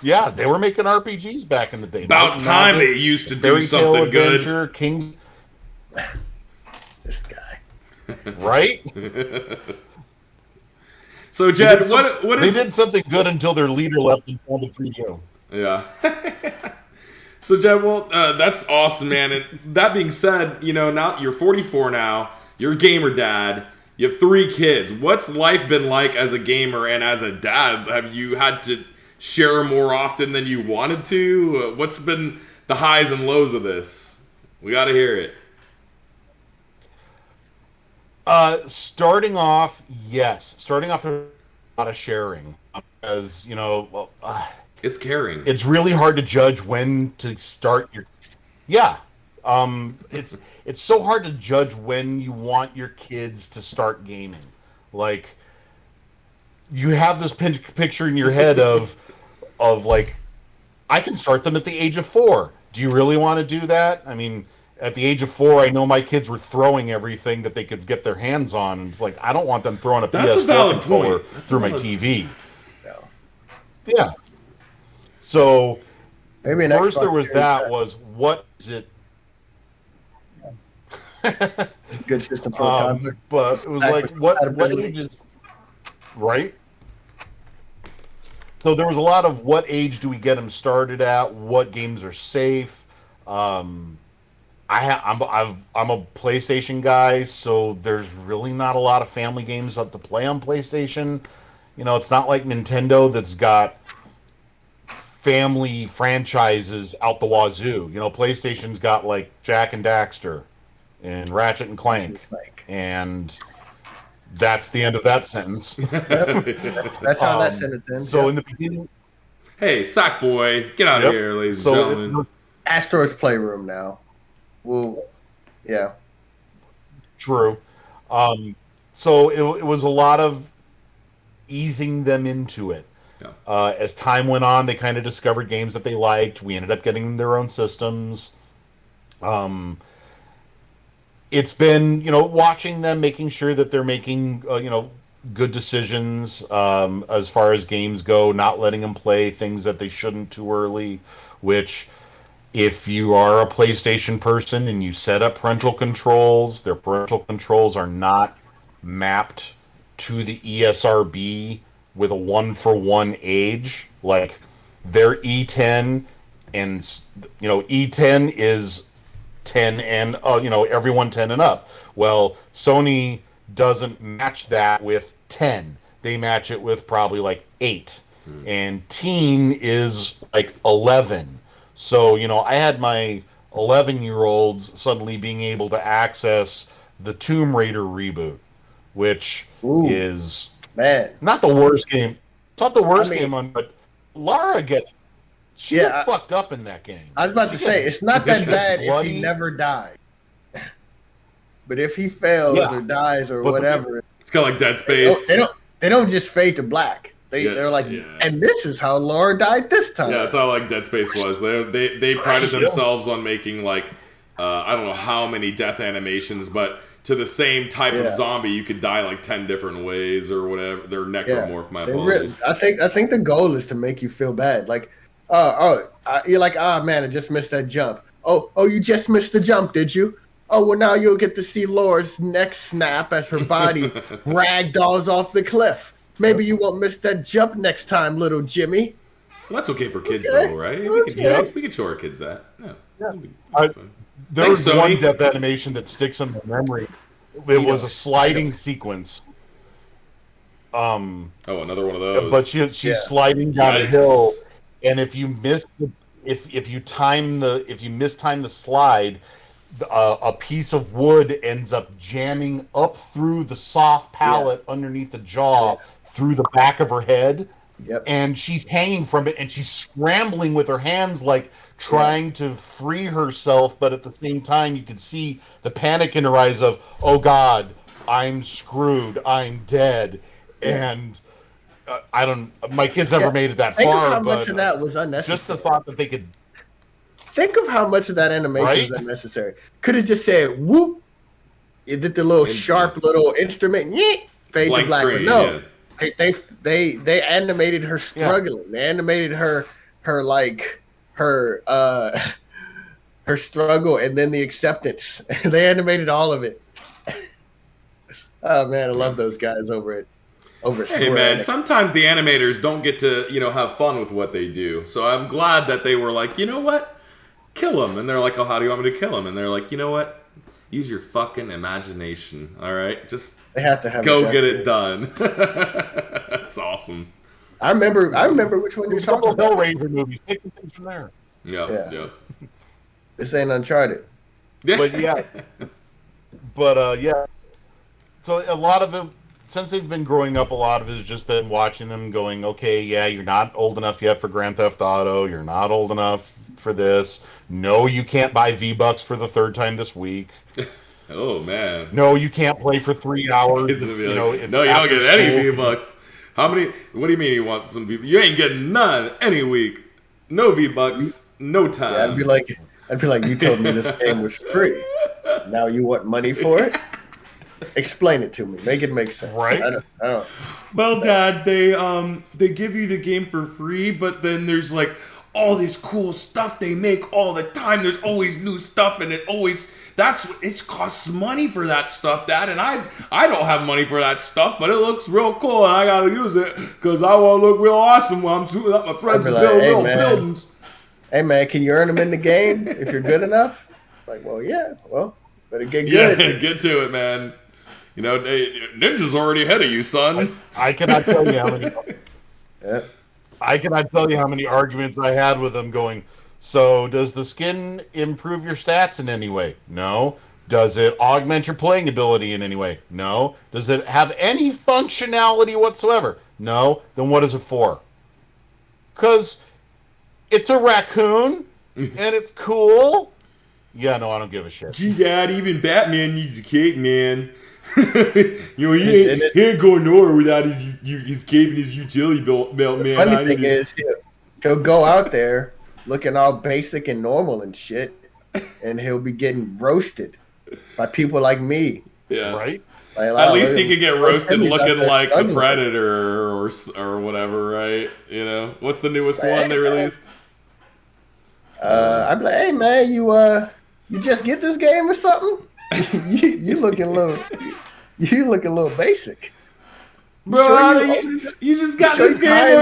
yeah, they were making RPGs back in the day. About time they used to do something Adventure, good. King, This guy. right? So, Jed, what is... They did something good until their leader left and founded 3DO. Yeah. So, Jed, well, that's awesome, man. And that being said, now you're 44 now. You're a gamer dad. You have 3 kids. What's life been like as a gamer and as a dad? Have you had to share more often than you wanted to? What's been the highs and lows of this? We got to hear it. Starting off, yes. Starting off, a lot of sharing. Because, It's caring. it's really hard to judge when to start your... Yeah. It's so hard to judge when you want your kids to start gaming. Like, you have this picture in your head of like, I can start them at the age of 4. Do you really want to do that? I mean, at the age of 4, I know my kids were throwing everything that they could get their hands on. It's like, I don't want them throwing a That's PS4 a valid controller point. That's through a my valid... TV. No. Yeah. So Maybe an first Xbox there was Series that X. was, what is it? It's a good system for a toddler. But it was like, what age is... Right? So there was a lot of what age do we get them started at? What games are safe? I'm a PlayStation guy, so there's really not a lot of family games to play on PlayStation. It's not like Nintendo that's got family franchises out the wazoo. PlayStation's got like Jak and Daxter and Ratchet and Clank, and that's the end of that sentence. That's how that sentence ends. So in the beginning, Hey, Sackboy, get out of here, ladies and gentlemen. Astro's Playroom now. Well, yeah. True. So it was a lot of easing them into it. Yeah. As time went on, they kind of discovered games that they liked. We ended up getting their own systems. It's been, watching them, making sure that they're making, good decisions as far as games go, not letting them play things that they shouldn't too early, which... If you are a PlayStation person and you set up parental controls, their parental controls are not mapped to the ESRB with a 1-for-1 age. Like, their E10 and, E10 is 10 and, everyone 10 and up. Well, Sony doesn't match that with 10. They match it with probably like 8. And teen is like 11. So, I had my 11-year-olds suddenly being able to access the Tomb Raider reboot, which is not the worst game. It's not the worst game on, but Lara gets fucked up in that game. I was about to say, it's not that bad if he never died. But if he fails or dies or whatever, it's kind of like Dead Space. They don't just fade to black. They're like, and this is how Laura died this time. Yeah, that's how like Dead Space was. They prided themselves on making like I don't know how many death animations, but to the same type of zombie, you could die like 10 different ways or whatever. They're necromorph. My apologies. I think the goal is to make you feel bad. Like, you're like, man, I just missed that jump. Oh, you just missed the jump, did you? Oh, well, now you'll get to see Laura's neck snap as her body ragdolls off the cliff. Maybe you won't miss that jump next time, little Jimmy. Well, that's okay for kids, though, right? We can show our kids that. Yeah. There was one death animation that sticks in my memory. It was a sliding sequence. Another one of those. But she's sliding down a hill, and if you mistime the slide, a piece of wood ends up jamming up through the soft palate underneath the jaw through the back of her head. Yep. And she's hanging from it, and she's scrambling with her hands, like trying to free herself. But at the same time, you can see the panic in her eyes of, "Oh God, I'm screwed. I'm dead." And I don't. My kids never made it that Think far. of how but much of that was unnecessary. just the thought that they could. Think of how much of that animation was unnecessary. Could have just said "whoop." It did the little sharp little instrument, fade to black. Screen, no, they animated her struggling. They animated her her struggle, and then the acceptance. They animated all of it. Oh man, I love those guys over at Hey man, sometimes the animators don't get to, have fun with what they do. So I'm glad that they were like, you know what? Kill him. And they're like, oh, how do you want me to kill him? And they're like, you know what? Use your fucking imagination. All right? Just they have to have go get it done. That's awesome. I remember which one you're talking about. Hellraiser movies. Take the things from there. Yeah. This ain't Uncharted. But yeah. So a lot of it, since they've been growing up, a lot of it has just been watching them going, okay, yeah, you're not old enough yet for Grand Theft Auto. You're not old enough for this. No, you can't buy V-Bucks for the third time this week. Oh, man. No, you can't play for 3 hours. No, you don't get any V-Bucks. How many? What do you mean you want some V-Bucks? You ain't getting none any week. No V-Bucks, no time. Yeah, I'd be like, you told me this game was free. Now you want money for it? Explain it to me. Make it make sense. Right? I don't. Well, Dad, they give you the game for free, but then there's like all this cool stuff they make all the time. There's always new stuff, and it costs money for that stuff, Dad. And I don't have money for that stuff, but it looks real cool, and I gotta use it because I want to look real awesome when I'm shooting up my friends and building little buildings. Hey man, can you earn them in the game if you're good enough? Like, well, yeah, better get good. Yeah, get to it, man. Ninja's already ahead of you, son. I cannot tell you how many. I cannot tell you how many arguments I had with them going, so does the skin improve your stats in any way? No. Does it augment your playing ability in any way? No. Does it have any functionality whatsoever? No. Then what is it for? Because it's a raccoon and it's cool. Yeah, no, I don't give a shit. Gee, Dad, even Batman needs a cape, man. He ain't going nowhere without his cape and his utility belt, man. The funny thing is, he'll go out there looking all basic and normal and shit, and he'll be getting roasted by people like me. Yeah, right. Like, at least he could get roasted looking like the Predator or whatever, right? What's the newest one they released? I'd be like, hey man, you just get this game or something? you looking a little basic, bro. You just got this game.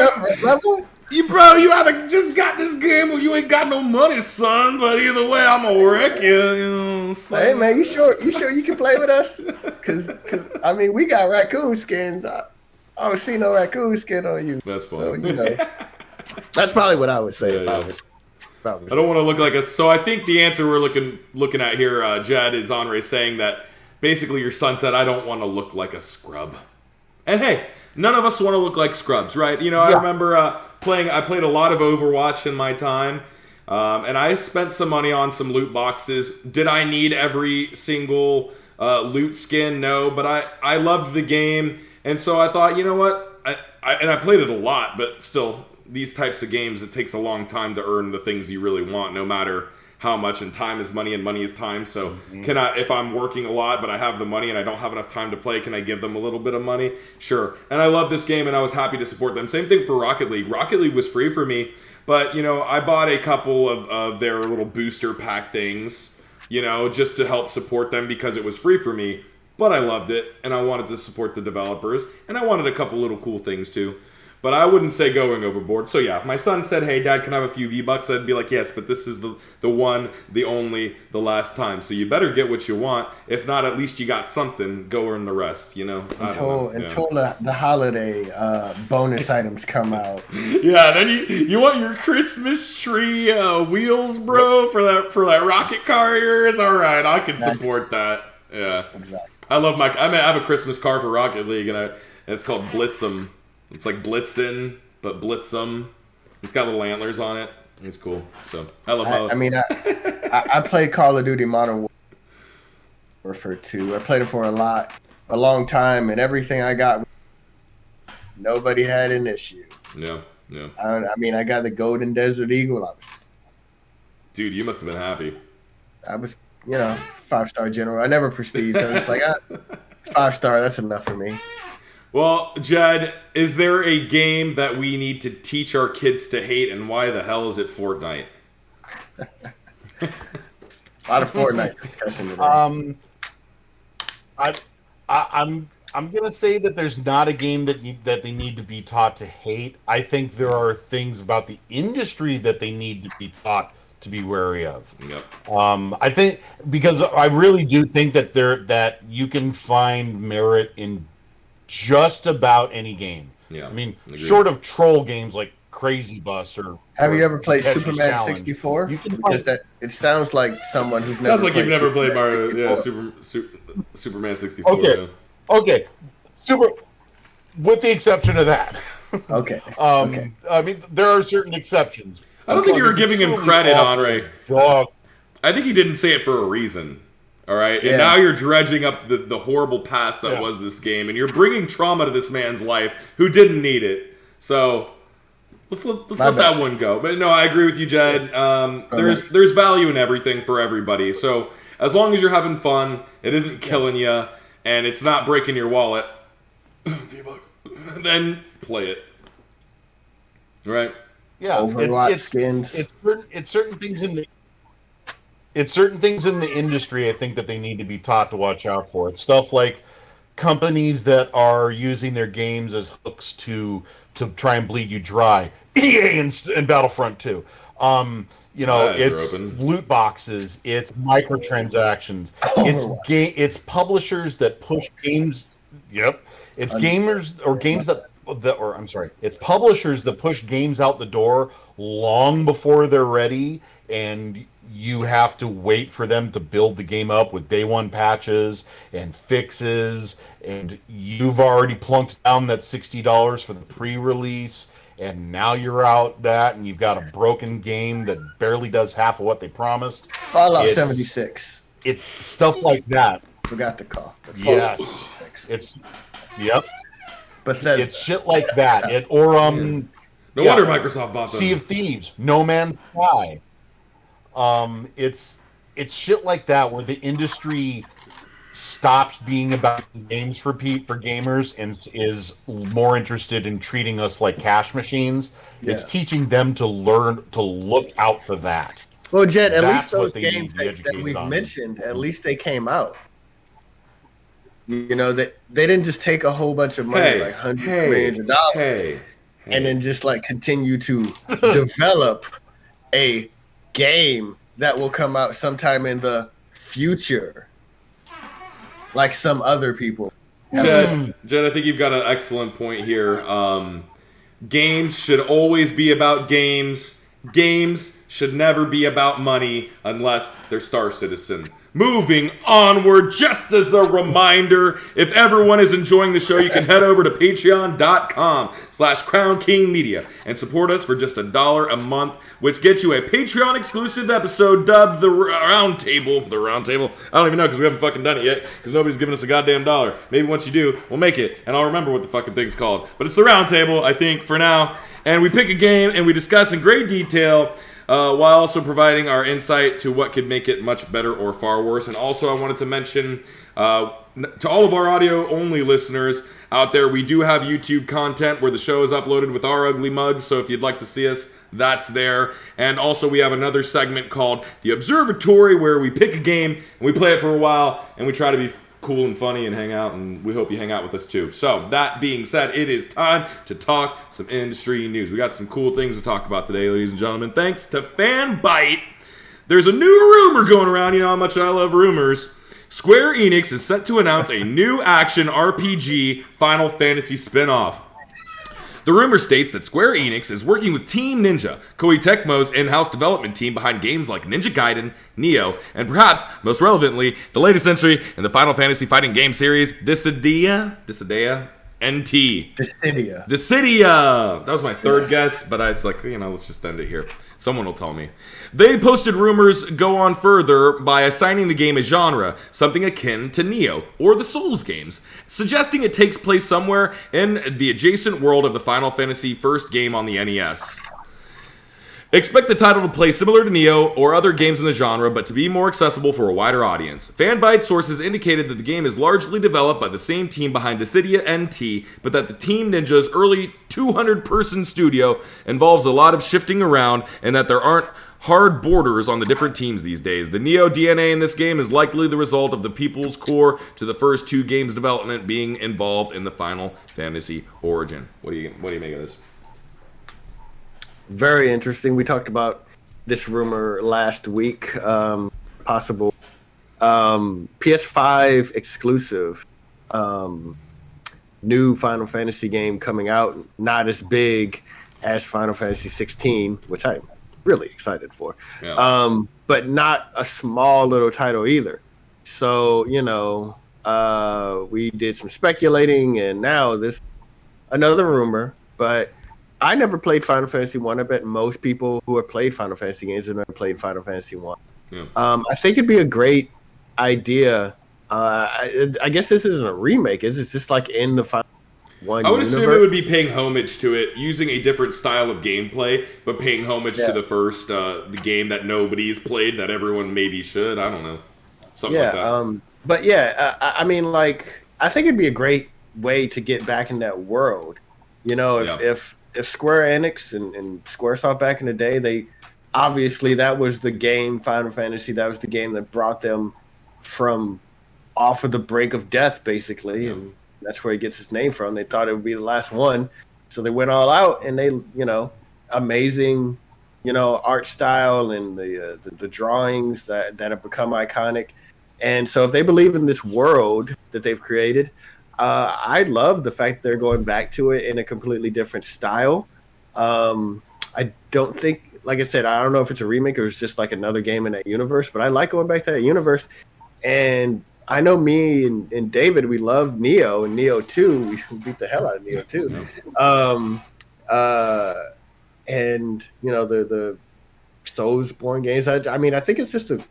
You haven't just got this game, or you ain't got no money, son. But either way, I'm gonna wreck you. Hey man, you sure you can play with us? Cause I mean, we got raccoon skins. I don't see no raccoon skin on you. That's fine. So that's probably what I would say if I was. I don't want to look like so I think the answer we're looking at here, Jed, is Anre saying that basically your son said, I don't want to look like a scrub. And hey, none of us want to look like scrubs, right? I remember I played a lot of Overwatch in my time, and I spent some money on some loot boxes. Did I need every single loot skin? No, but I loved the game, and so I thought, you know what? I played it a lot, but still, these types of games, it takes a long time to earn the things you really want, no matter how much, and time is money and money is time. So if I'm working a lot but I have the money and I don't have enough time to play, can I give them a little bit of money? Sure. And I love this game and I was happy to support them. Same thing for Rocket League. Rocket League was free for me, but I bought a couple of their little booster pack things, just to help support them because it was free for me. But I loved it and I wanted to support the developers and I wanted a couple little cool things too. But I wouldn't say going overboard. So yeah, if my son said, "Hey, Dad, can I have a few V-Bucks?" I'd be like, "Yes, but this is the one, the only, the last time. So you better get what you want. If not, at least you got something. Go earn the rest." You know. Until the holiday bonus items come out. Yeah, then you want your Christmas tree wheels, bro, for that rocket carriers. All right, I can support that. Yeah, exactly. I have a Christmas car for Rocket League, and it's called Blitz'em. It's like Blitzin, but Blitz'em. It's got little antlers on it. It's cool. So I love how. I played Call of Duty Modern Warfare 2. I played it for a long time, and everything I got, nobody had an issue. Yeah. I got the Golden Desert Eagle. Dude, you must have been happy. I was, 5-star general. I never prestige. I was like, 5-star, that's enough for me. Well, Jed, is there a game that we need to teach our kids to hate, and why the hell is it Fortnite? A lot of Fortnite discussion today. I'm gonna say that there's not a game that they need to be taught to hate. I think there are things about the industry that they need to be taught to be wary of. Yep. I think because I really do think that you can find merit in just about any game. Yeah. I mean, short of troll games like Crazy Bus or. Have you ever played Tetris Superman Challenge, 64? Because it sounds like someone who's never. Sounds like you've never played Mario. Yeah, Superman 64. Okay. Yeah. Okay. With the exception of that. Okay. Okay. I mean, there are certain exceptions. I don't think you were giving him credit, Anre. I think he didn't say it for a reason. All right, and now you're dredging up the horrible past that was this game, and you're bringing trauma to this man's life who didn't need it. So let's let that one go. But no, I agree with you, Jed. There's value in everything for everybody. So as long as you're having fun, it isn't killing you, and it's not breaking your wallet, then play it. Right? Yeah, Overwatch skins. It's certain things in the. It's certain things in the industry I think that they need to be taught to watch out for. It's stuff like companies that are using their games as hooks to try and bleed you dry. EA and Battlefront 2. It's loot boxes, it's microtransactions, it's publishers that push games. Yep, it's it's publishers that push games out the door long before they're ready, and you have to wait for them to build the game up with day one patches and fixes, and you've already plunked down that $60 for the pre-release, and now you're out that, and you've got a broken game that barely does half of what they promised. Fallout 76. It's stuff like that. Forgot to call. Yes. Yep. Bethesda. It's shit like that. No wonder Microsoft bought them. Sea of Thieves, No Man's Sky. It's shit like that where the industry stops being about games for gamers and is more interested in treating us like cash machines. Yeah. It's teaching them to learn to look out for that. Well, Jed, at least those games that we've mentioned, at least they came out. They didn't just take a whole bunch of money, like hundreds of millions of dollars, and then just like continue to develop a game that will come out sometime in the future, like some other people. Jed, I think you've got an excellent point here. Games should always be about games. Games should never be about money unless they're Star Citizen. Moving onward, just as a reminder, if everyone is enjoying the show, you can head over to patreon.com/CrownKingMedia and support us for just $1 a month, which gets you a Patreon exclusive episode dubbed The Roundtable. The Roundtable? I don't even know because we haven't fucking done it yet because nobody's given us a goddamn dollar. Maybe once you do, we'll make it and I'll remember what the fucking thing's called. But it's The Roundtable, I think, for now. And we pick a game and we discuss in great detail while also providing our insight to what could make it much better or far worse. And also I wanted to mention to all of our audio-only listeners out there, we do have YouTube content where the show is uploaded with our ugly mugs. So if you'd like to see us, that's there. And also we have another segment called The Observatory where we pick a game and we play it for a while and we try to be cool and funny and hang out, and we hope you hang out with us too. So, that being said, it is time to talk some industry news. We got some cool things to talk about today, ladies and gentlemen. Thanks to FanBite, there's a new rumor going around. You know how much I love rumors. Square Enix is set to announce a new action RPG Final Fantasy spin-off. The rumor states that Square Enix is working with Team Ninja, Koei Tecmo's in-house development team behind games like Ninja Gaiden, Nioh, and perhaps, most relevantly, the latest entry in the Final Fantasy fighting game series, Dissidia NT. Dissidia. That was my third guess, but I was like, let's just end it here. Someone will tell me. They posted rumors go on further by assigning the game a genre, something akin to Nioh, or the Souls games, suggesting it takes place somewhere in the adjacent world of the Final Fantasy first game on the NES. Expect the title to play similar to Nioh or other games in the genre, but to be more accessible for a wider audience. FanBite sources indicated that the game is largely developed by the same team behind Dissidia NT, but that the Team Ninja's early 200-person studio involves a lot of shifting around, and that there aren't hard borders on the different teams these days. The Nioh DNA in this game is likely the result of the people's core to the first two games' development being involved in the Final Fantasy origin. What do you make of this? Very interesting. We talked about this rumor last week. Possible PS5 exclusive new Final Fantasy game coming out. Not as big as Final Fantasy 16, which I'm really excited for. Yeah. But not a small little title either. So, we did some speculating, and now this another rumor, but I never played Final Fantasy 1. I bet most people who have played Final Fantasy games have never played Final Fantasy 1. Yeah. I think it'd be a great idea. I guess this isn't a remake. Is it just like in the Final 1 I would universe? assume it would be paying homage to it, using a different style of gameplay, but paying homage to the first the game that nobody's played, that everyone maybe should. I don't know. Something like that. But yeah, I mean, like, I think it'd be a great way to get back in that world. If Square Enix and Squaresoft back in the day, they obviously that was the game, Final Fantasy, that was the game that brought them from off of the brink of death, basically, and that's where he gets his name from. They thought it would be the last one, so they went all out, and they, amazing, art style and the drawings that have become iconic. And so if they believe in this world that they've created, I love the fact they're going back to it in a completely different style. I don't think, like I said, I don't know if it's a remake or it's just like another game in that universe, but I like going back to that universe. And I know me and David, we love Nioh and Nioh 2. We beat the hell out of Nioh 2. And, the Soulsborne games. I mean, I think it's just a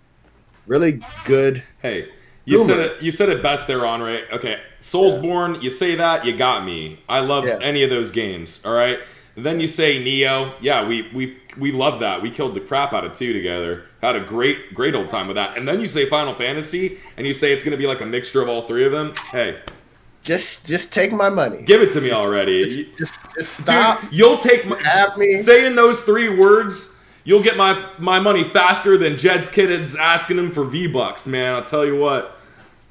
really good... Hey, you said it best there, Anre. Okay, Soulsborne, you say that, you got me. I love any of those games, all right? And then you say Nioh. Yeah, we love that. We killed the crap out of 2 together. Had a great old time with that. And then you say Final Fantasy, and you say it's going to be like a mixture of all 3 of them. Hey. Just take my money. Give it to me already. Just stop. Dude, you'll take me. Saying those 3 words... You'll get my money faster than Jed's kids asking him for V-Bucks, man. I'll tell you what.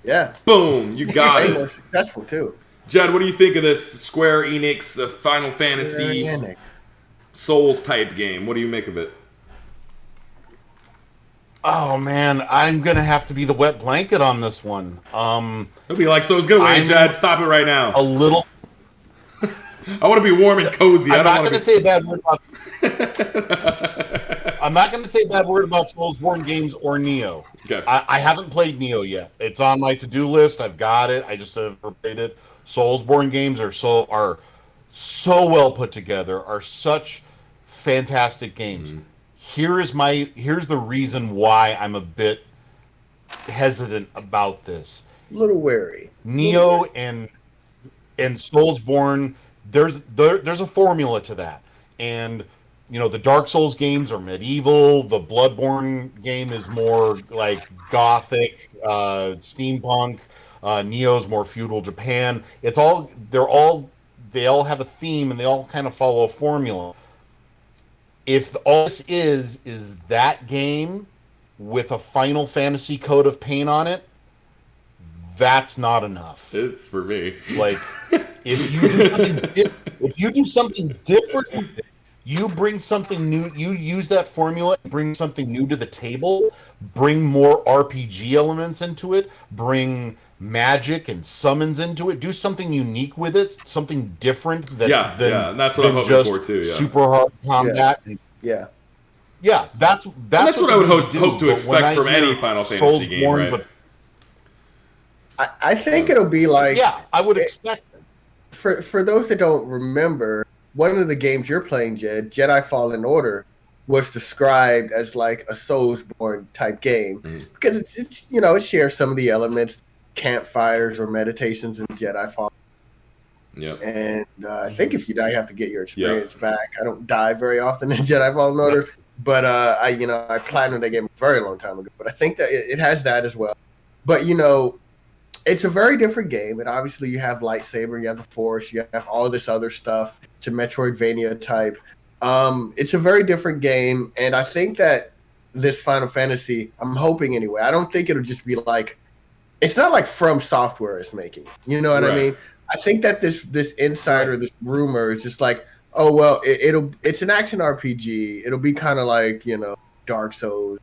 Yeah. Boom. You got it. More successful, too. Jed, what do you think of this Square Enix, the Final Fantasy Souls type game? What do you make of it? Oh, man. I'm going to have to be the wet blanket on this one. Nobody likes those. Get away, Jed. Stop it right now. A little... I want to be warm and cozy. I'm not going to say a bad word about... I'm not going to say a bad word about Soulsborne games or Nioh. Okay. I haven't played Nioh yet. It's on my to-do list. I've got it. I just haven't played it. Soulsborne games are so well put together, are such fantastic games. Mm-hmm. Here's the reason why I'm a bit hesitant about this. A little wary. Nioh and Soulsborne, there's a formula to that. And the Dark Souls games are medieval. The Bloodborne game is more like gothic, steampunk. Nioh's more feudal Japan. They all have a theme and they all kind of follow a formula. If all this is that game with a Final Fantasy coat of paint on it, that's not enough. It's for me. Like, if you do something different with it, you bring something new, you use that formula, bring something new to the table, bring more RPG elements into it, bring magic and summons into it, do something unique with it, something different than and that's what I'm hoping for too. Yeah, super hard combat. Yeah. Yeah, that's what I would hope to expect from any Final Fantasy game, right? I think it'll be like... Yeah, I would expect it. For those that don't remember, one of the games you're playing, Jed, Jedi Fallen Order, was described as like a Soulsborne type game because it's it shares some of the elements, campfires or meditations in Jedi Fallen. Yeah. And I think if you die, you have to get your experience back. I don't die very often in Jedi Fallen Order, but I platinumed that game a very long time ago. But I think that it has that as well. But it's a very different game, and obviously you have lightsaber, you have the Force, you have all this other stuff. It's a Metroidvania type. It's a very different game, and I think that this Final Fantasy, I'm hoping anyway, I don't think it'll just be like, it's not like From Software is making it. You know what I mean? I think that this insider, this rumor is just like, oh, well, it's an action RPG. It'll be kind of like, Dark Souls,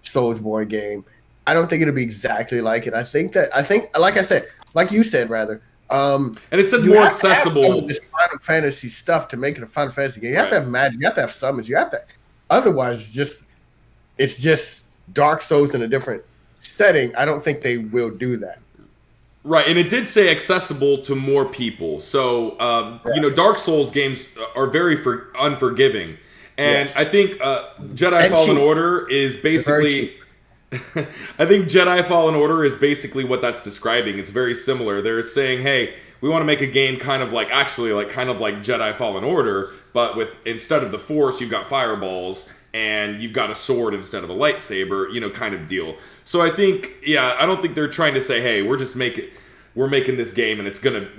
Soulsborne game. I don't think it'll be exactly like it. I think, like I said, like you said, rather. And it said more accessible. This Final Fantasy stuff to make it a Final Fantasy game. You have to have magic. You have to have summons. You have to. Otherwise, it's just Dark Souls in a different setting. I don't think they will do that. Right, and it did say accessible to more people. So, Dark Souls games are very unforgiving. And I think Jedi Fallen Order is basically... I think Jedi Fallen Order is basically what that's describing. It's very similar. They're saying, hey, we want to make a game kind of like Jedi Fallen Order, but instead of the Force, you've got fireballs, and you've got a sword instead of a lightsaber, kind of deal. So I think, I don't think they're trying to say, hey, we're making this game and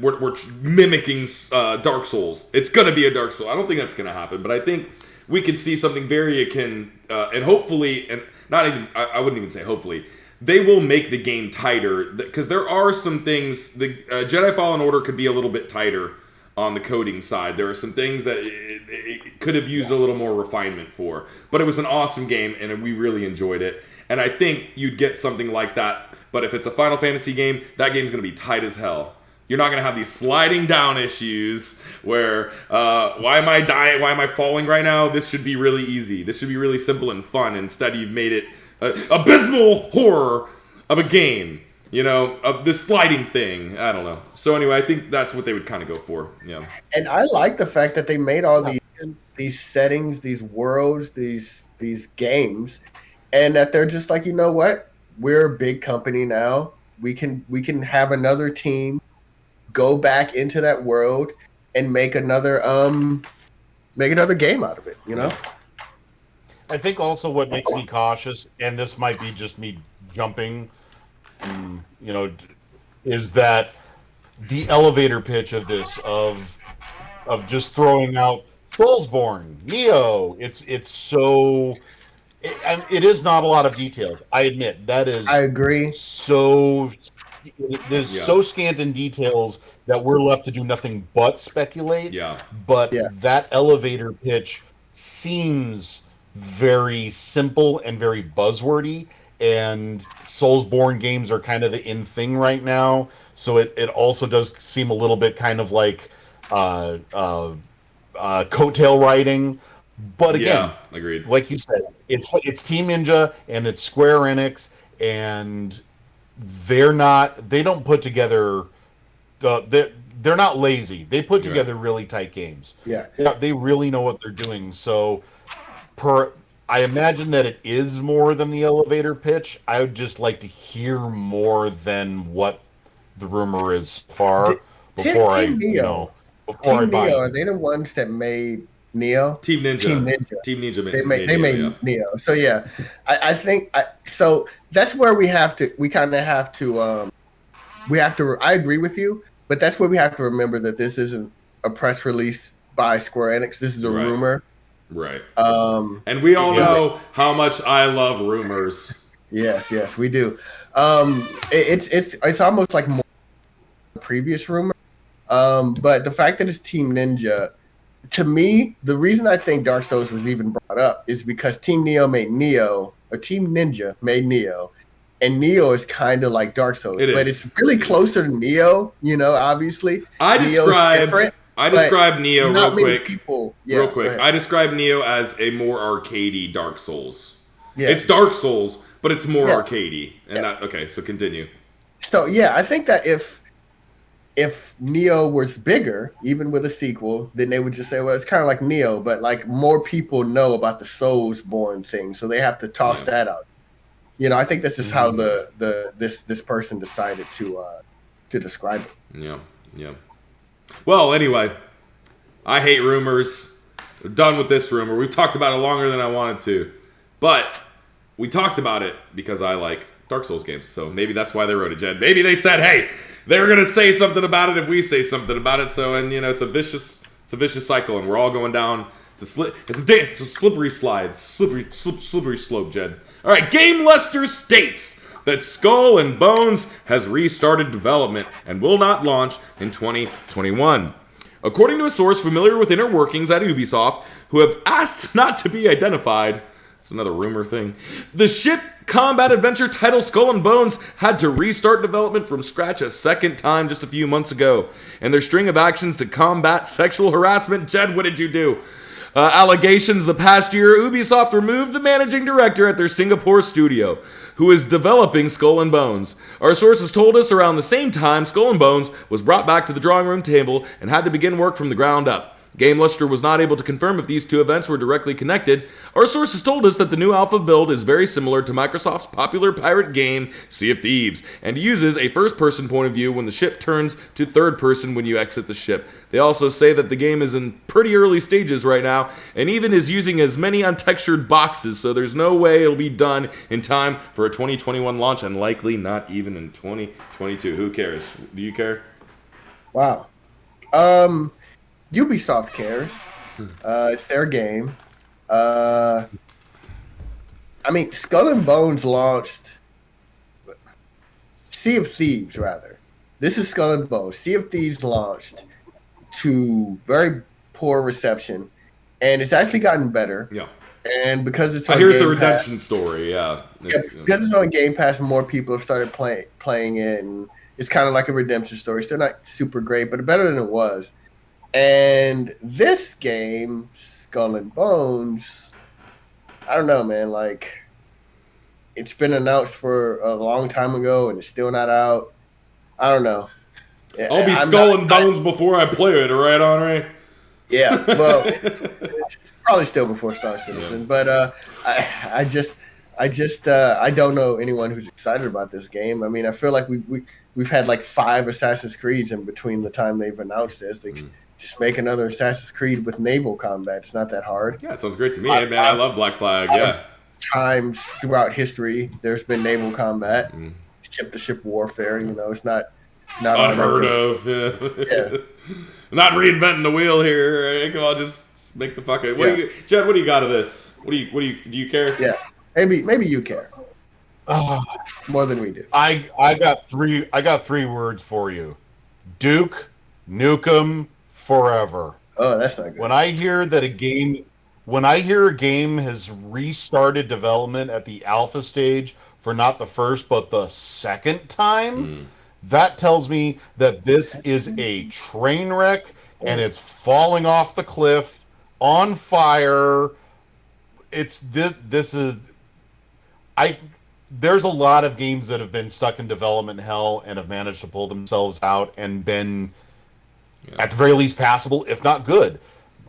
we're mimicking Dark Souls. It's gonna be a Dark Souls. I don't think that's gonna happen, but I think we could see something very akin, and hopefully, and not even, I wouldn't even say hopefully, they will make the game tighter, because there are some things, the Jedi Fallen Order could be a little bit tighter on the coding side. There are some things that it could have used a little more refinement for, but it was an awesome game, and we really enjoyed it, and I think you'd get something like that, but if it's a Final Fantasy game, that game's going to be tight as hell. You're not going to have these sliding down issues where, why am I dying? Why am I falling right now? This should be really easy. This should be really simple and fun. Instead, you've made it abysmal horror of a game, of this sliding thing. I don't know. So anyway, I think that's what they would kind of go for. Yeah. And I like the fact that they made all these settings, these worlds, these games, and that they're just like, you know what? We're a big company now. We can have another team go back into that world and make another game out of it, I think also what makes me cautious, and this might be just me jumping, is that the elevator pitch of this, of just throwing out Soulsborne, Neo, it is not a lot of details. I admit that is. I agree. There's so scant in details that we're left to do nothing but speculate. Yeah. But that elevator pitch seems very simple and very buzzwordy, and Soulsborne games are kind of the in thing right now. So it also does seem a little bit kind of like coattail riding. But again, agreed. Like you said, it's Team Ninja and it's Square Enix, and they don't put together they're not lazy. They put together really tight games. Yeah. They really know what they're doing. So I imagine that it is more than the elevator pitch. I would just like to hear more than what the rumor is far before I Neo, are they the ones that made Neo? Team Ninja. They made Neo. So yeah, I think so. That's where we kind of have to. I agree with you, but that's where we have to remember that this isn't a press release by Square Enix. This is a rumor. Right. And we all know how much I love rumors. Yes, we do. It's almost like more previous rumor. But the fact that it's Team Ninja, to me, the reason I think Dark Souls was even brought up is because Team Ninja made Neo, and Neo is kind of like Dark Souls, but it's really closer to Neo. Obviously, I describe Neo real quick. Real quick. I describe Neo as a more arcadey Dark Souls. Yeah. It's Dark Souls, but it's more arcadey. And so continue. So I think that if Neo was bigger, even with a sequel, then they would just say, well, it's kind of like Neo, but like more people know about the Soulsborne thing, so they have to toss that out. I think this is how this person decided to describe it. Yeah. Well, anyway, I hate rumors. We're done with this rumor. We've talked about it longer than I wanted to, but we talked about it because I like Dark Souls games, so maybe that's why they wrote it, Jed. Maybe they said, hey, they're gonna say something about it if we say something about it. So, and it's a vicious cycle, and we're all going down. It's a slippery slide, slippery slope, Jed. All right, Game Luster states that Skull and Bones has restarted development and will not launch in 2021. According to a source familiar with inner workings at Ubisoft, who have asked not to be identified. It's another rumor thing. The ship combat adventure title Skull and Bones had to restart development from scratch a second time just a few months ago. And their string of actions to combat sexual harassment. Jed, what did you do? Allegations the past year, Ubisoft removed the managing director at their Singapore studio, who is developing Skull and Bones. Our sources told us around the same time Skull and Bones was brought back to the drawing room table and had to begin work from the ground up. Game Luster was not able to confirm if these two events were directly connected. Our sources told us that the new alpha build is very similar to Microsoft's popular pirate game, Sea of Thieves, and uses a first-person point of view when the ship turns to third-person when you exit the ship. They also say that the game is in pretty early stages right now, and even is using as many untextured boxes, so there's no way it'll be done in time for a 2021 launch, and likely not even in 2022. Who cares? Do you care? Wow. Ubisoft cares. It's their game. Skull and Bones launched. Sea of Thieves, rather. This is Skull and Bones. Sea of Thieves launched to very poor reception, and it's actually gotten better. Yeah. And because it's I hear it's a redemption story. Yeah. Because it's on Game Pass, more people have started playing it, and it's kind of like a redemption story. Still not super great, but better than it was. And this game, Skull and Bones, I don't know, man. Like, it's been announced for a long time ago, and it's still not out. I don't know. I'll be Skull and Bones before I play it, right, Anre? Yeah, well, it's probably still before Star Citizen, yeah. But I don't know anyone who's excited about this game. I mean, I feel like we've had like 5 Assassin's Creeds in between the time they've announced this. Just make another Assassin's Creed with naval combat. It's not that hard. Yeah, it sounds great to me, man. I love Black Flag. Yeah. Times throughout history, there's been naval combat, ship-to-ship warfare. It's not unheard of. Yeah. Not reinventing the wheel here. Right? Come on, just make the fucking. Jed, what do you got of this? Do you care? Yeah, maybe you care. More than we do. I got three words for you: Duke Nukem Forever. Oh, that's not good. When I hear a game has restarted development at the alpha stage for not the first but the second time, that tells me that this is a train wreck and it's falling off the cliff on fire. There's a lot of games that have been stuck in development hell and have managed to pull themselves out and been at the very least passable, if not good.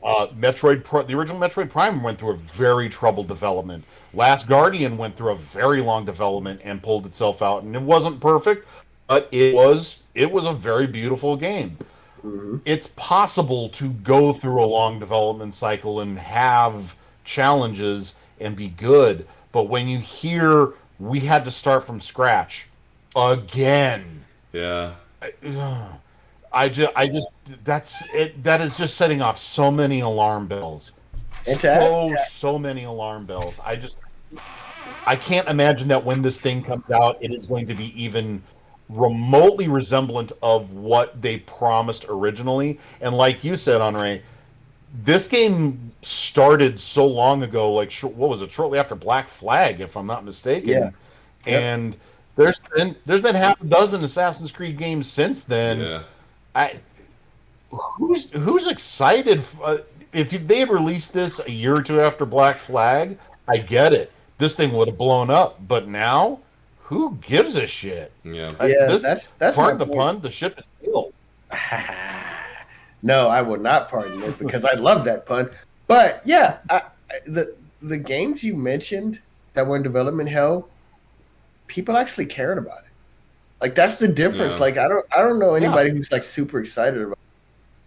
The original Metroid Prime went through a very troubled development. Last Guardian went through a very long development and pulled itself out, and it wasn't perfect, but it was a very beautiful game. Mm-hmm. It's possible to go through a long development cycle and have challenges and be good, but when you hear we had to start from scratch again, that is just setting off so many alarm bells. So many alarm bells. I can't imagine that when this thing comes out, it is going to be even remotely resemblant of what they promised originally. And like you said, Anre, this game started so long ago, like what was it, shortly after Black Flag, if I'm not mistaken. Yeah. Yep. And there's been half a dozen Assassin's Creed games since then. Yeah. Who's excited? If they had released this a year or two after Black Flag, I get it. This thing would have blown up. But now, who gives a shit? Yeah. That's pardon the point. pun. The ship is sailed. No, I will not pardon it because I love that pun. But yeah, the games you mentioned that were in development hell, people actually cared about it. Like that's the difference. Yeah. Like I don't know anybody who's like super excited about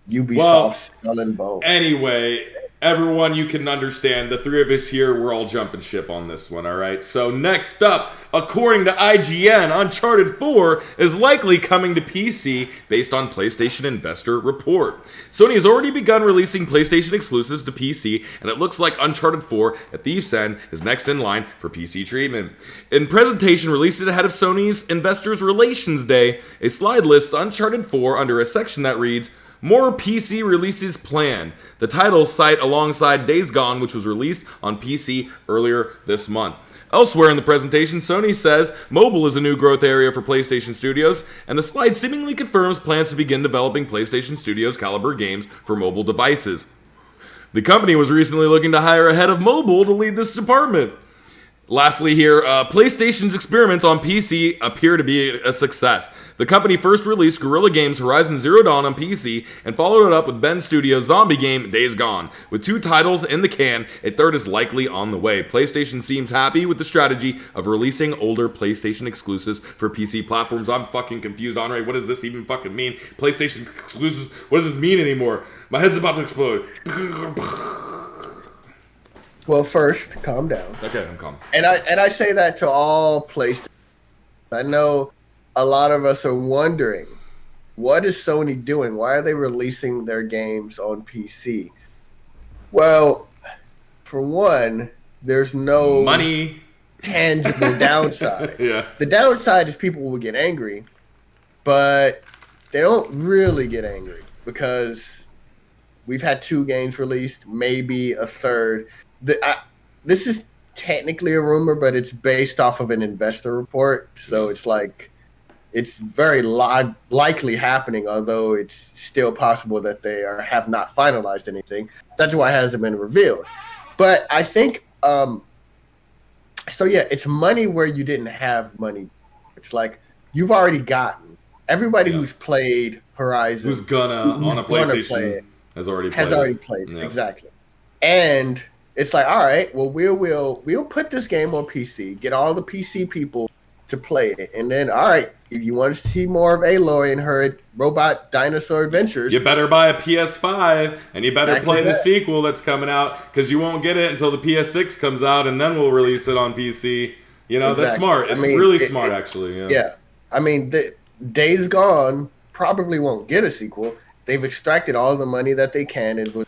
Ubisoft Skull and Bone. Anyway, everyone, you can understand the three of us here, we're all jumping ship on this one, all right? So next up, according to IGN, Uncharted 4 is likely coming to PC based on PlayStation Investor Report. Sony has already begun releasing PlayStation exclusives to PC, and it looks like Uncharted 4 at Thief's End is next in line for PC treatment. In presentation released ahead of Sony's Investors Relations Day, a slide lists Uncharted 4 under a section that reads, "More PC releases planned." The titles cite alongside Days Gone, which was released on PC earlier this month. Elsewhere in the presentation, Sony says mobile is a new growth area for PlayStation Studios, and the slide seemingly confirms plans to begin developing PlayStation Studios caliber games for mobile devices. The company was recently looking to hire a head of mobile to lead this department. Lastly here, PlayStation's experiments on PC appear to be a success. The company first released Guerrilla Games' Horizon Zero Dawn on PC and followed it up with Ben Studios' zombie game Days Gone. With 2 titles in the can, a third is likely on the way. PlayStation seems happy with the strategy of releasing older PlayStation exclusives for PC platforms. I'm fucking confused, Anre. What does this even fucking mean? PlayStation exclusives? What does this mean anymore? My head's about to explode. Well, first, calm down. Okay, I'm calm. And I say that to all PlayStation. I know a lot of us are wondering, what is Sony doing? Why are they releasing their games on PC? Well, for one, there's no money tangible downside. Yeah. The downside is people will get angry, but they don't really get angry because we've had 2 games released, maybe a third. This is technically a rumor, but it's based off of an investor report, so it's like it's very likely happening, although it's still possible that they have not finalized anything. That's why it hasn't been revealed. But I think so yeah, it's money where you didn't have money. It's like you've already gotten everybody who's played Horizon, who's on a PlayStation has already played it. Exactly. And it's like, all right, well, we'll put this game on PC, get all the PC people to play it, and then, all right, if you want to see more of Aloy and her robot dinosaur adventures, you better buy a PS5, and you better play the sequel that's coming out, because you won't get it until the PS6 comes out, and then we'll release it on PC. You know, that's smart. It's really smart, actually. Yeah. I mean, the Days Gone probably won't get a sequel. They've extracted all the money that they can, and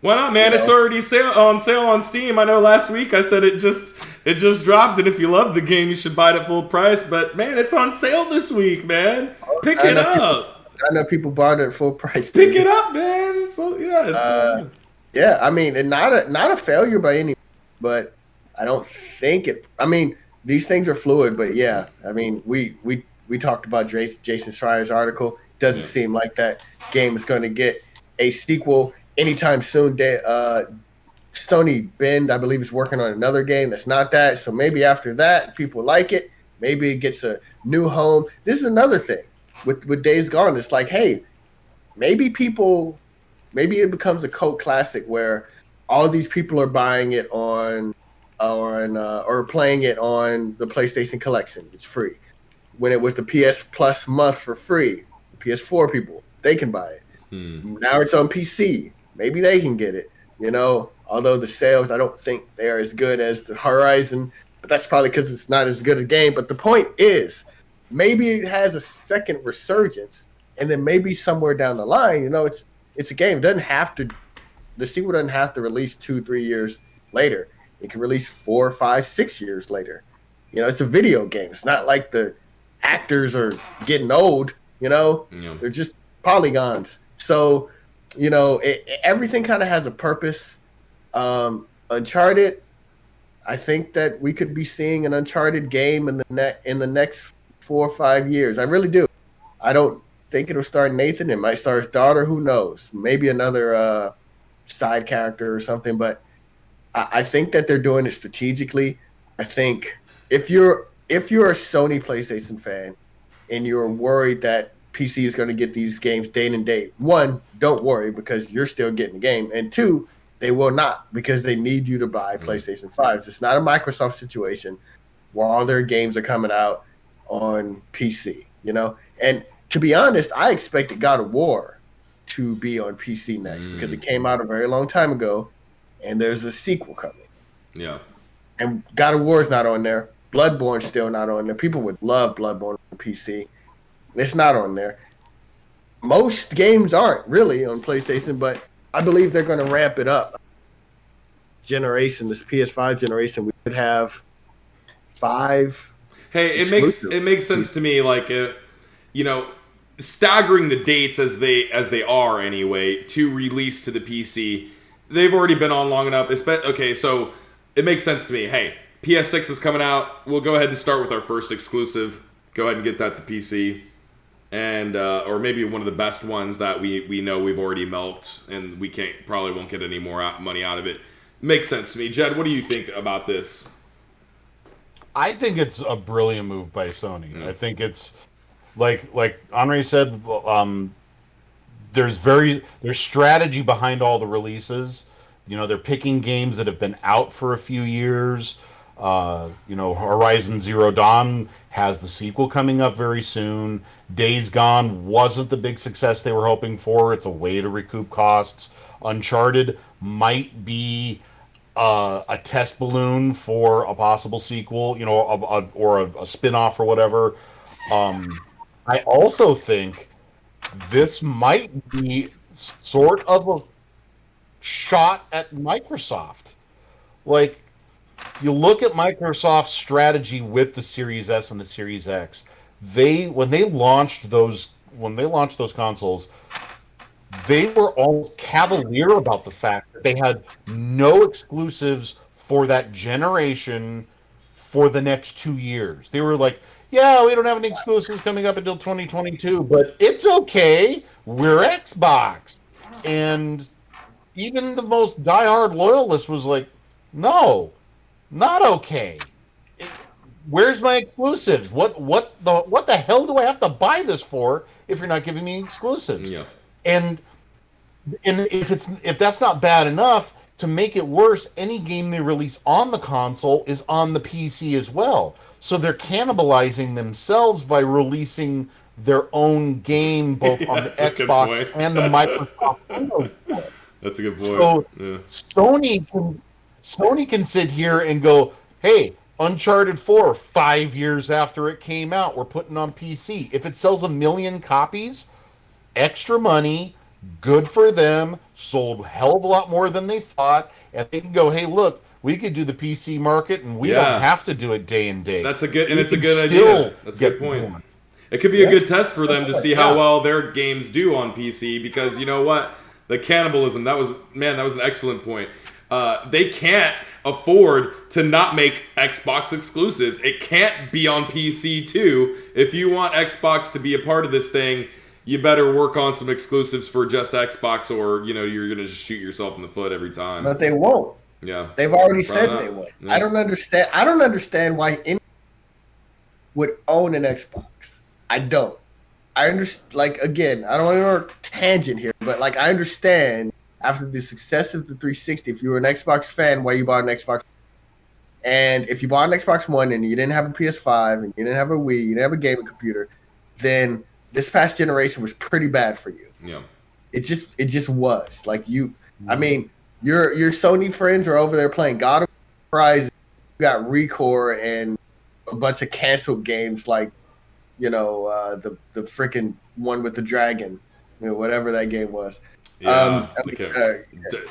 why not, man? It's already on sale on Steam. I know last week I said it just dropped, and if you love the game, you should buy it at full price. But man, it's on sale this week, man. Pick it up. I know people bought it at full price. Pick it up, man. So yeah, it's I mean, and not a failure by any, but I don't think it. I mean, these things are fluid, but yeah, I mean, we talked about Jason Schreier's article. Doesn't seem like that game is going to get a sequel anytime soon. Sony Bend, I believe, is working on another game that's not that. So maybe after that, people like it. Maybe it gets a new home. This is another thing with Days Gone. It's like, hey, maybe it becomes a cult classic where all these people are buying it or playing it on the PlayStation Collection. It's free. When it was the PS Plus month for free, PS4 people, they can buy it. Now it's on PC. Maybe they can get it, you know, although the sales, I don't think they are as good as the Horizon, but that's probably because it's not as good a game. But the point is, maybe it has a second resurgence, and then maybe somewhere down the line, you know, it's a game. The sequel doesn't have to release 2-3 years later. It can release 4, 5, 6 years later. It's a video game. It's not like the actors are getting old. They're just polygons. So, everything kind of has a purpose. Uncharted, I think that we could be seeing an Uncharted game in the next 4 or 5 years. I really do. I don't think it'll star Nathan. It might star his daughter. Who knows? Maybe another side character or something. But I think that they're doing it strategically. I think if you're a Sony PlayStation fan and you're worried that PC is going to get these games day and date, one, don't worry because you're still getting the game, and two, they will not because they need you to buy PlayStation 5s. It's not a Microsoft situation where all their games are coming out on PC, And to be honest, I expected God of War to be on PC next because it came out a very long time ago, and there's a sequel coming. Yeah. And God of War is not on there. Bloodborne's still not on there. People would love Bloodborne on PC. It's not on there. Most games aren't really on PlayStation, but I believe they're going to ramp it up. This PS5 generation, we could have 5. Hey, it makes sense to me. Like, staggering the dates as they are anyway to release to the PC. They've already been on long enough. Okay, so it makes sense to me. Hey, PS6 is coming out. We'll go ahead and start with our first exclusive. Go ahead and get that to PC. And or maybe one of the best ones that we know we've already milked and we probably won't get any more money out of it. Makes sense to me. Jed, what do you think about this? I think it's a brilliant move by Sony. I think it's like Anre said, there's strategy behind all the releases. They're picking games that have been out for a few years. Horizon Zero Dawn has the sequel coming up very soon. Days Gone wasn't the big success they were hoping for. It's a way to recoup costs. Uncharted might be a test balloon for a possible sequel, or a spin-off or whatever. I also think this might be sort of a shot at Microsoft. Like, you look at Microsoft's strategy with the Series S and the Series X. When they launched those consoles, they were almost cavalier about the fact that they had no exclusives for that generation for the next 2 years. They were like, yeah, we don't have any exclusives coming up until 2022, but it's okay. We're Xbox. And even the most diehard loyalist was like, no, not okay. Where's my exclusives? What the hell do I have to buy this for if you're not giving me exclusives? Yeah. And if that's not bad enough, to make it worse, any game they release on the console is on the PC as well. So they're cannibalizing themselves by releasing their own game both on the Xbox and the Microsoft Windows. That's a good point. So Sony can sit here and go, hey, Uncharted 4, 5 years after it came out, we're putting on PC. If it sells 1 million copies, extra money, good for them, sold a hell of a lot more than they thought, and they can go, hey, look, we could do the PC market, and we don't have to do it day and day. It's a good idea. That's a good point. Going. It could be a good test for them to see how well their games do on PC, because you know what? The cannibalism, that was an excellent point. They can't afford to not make Xbox exclusives. It can't be on PC too. If you want Xbox to be a part of this thing, you better work on some exclusives for just Xbox, or you're gonna just shoot yourself in the foot every time. But they won't. Yeah, they've already said they won't. Yeah. I don't understand why anyone would own an Xbox. I don't. I understand. Like, again, I don't want to go on a tangent here, but like, I understand after the success of the 360, if you were an Xbox fan, why you bought an Xbox. And if you bought an Xbox One and you didn't have a PS5 and you didn't have a Wii, you didn't have a gaming computer, then this past generation was pretty bad for you. Yeah. It just was. Like, I mean, your Sony friends are over there playing God of War, you got Recore and a bunch of canceled games like, the freaking one with the dragon, whatever that game was. Yeah.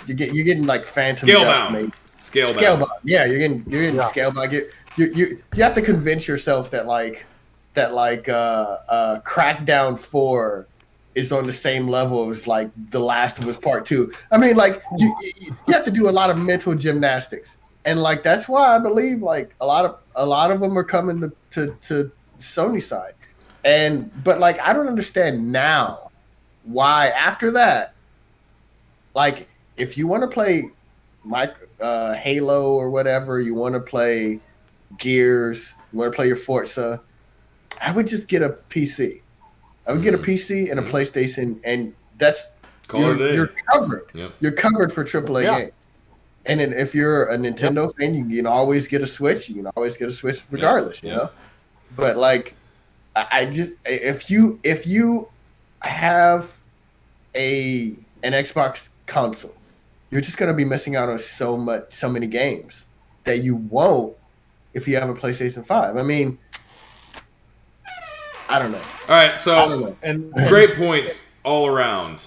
You're getting like Phantom Scalebound. Scalebound. Yeah, you're getting Scalebound. you have to convince yourself that Crackdown 4 is on the same level as like The Last of Us Part 2. I mean, like you have to do a lot of mental gymnastics, and like that's why I believe like a lot of them are coming to Sony side, but like I don't understand now why after that, like if you want to play Halo or whatever, you want to play Gears, you want to play your Forza, I would just get a PC. I would get a PC and a PlayStation, and that's you're covered. Yep. You're covered for AAA games. And then if you're a Nintendo fan, you can always get a Switch. You can always get a Switch regardless, you know. But like, I just if you have an Xbox console, you're just gonna be missing out on so many games that you won't if you have a PlayStation 5. I mean, I don't know. All right, so great points all around.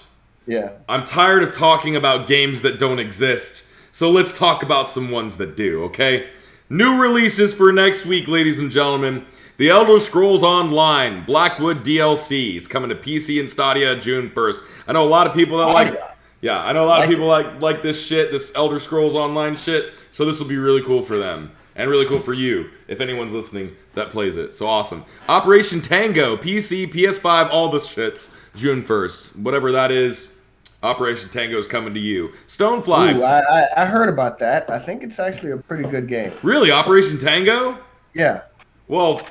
Yeah. I'm tired of talking about games that don't exist, so let's talk about some ones that do, okay? New releases for next week, ladies and gentlemen. The Elder Scrolls Online Blackwood DLC is coming to PC and Stadia June 1st. I know a lot of people that I know a lot of people like this shit, this Elder Scrolls Online shit, so this will be really cool for them. And really cool for you, if anyone's listening that plays it. So awesome. Operation Tango, PC, PS5, all the shits, June 1st. Whatever that is, Operation Tango is coming to you. Stonefly. Ooh, I heard about that. I think it's actually a pretty good game. Really? Operation Tango? Yeah. Well,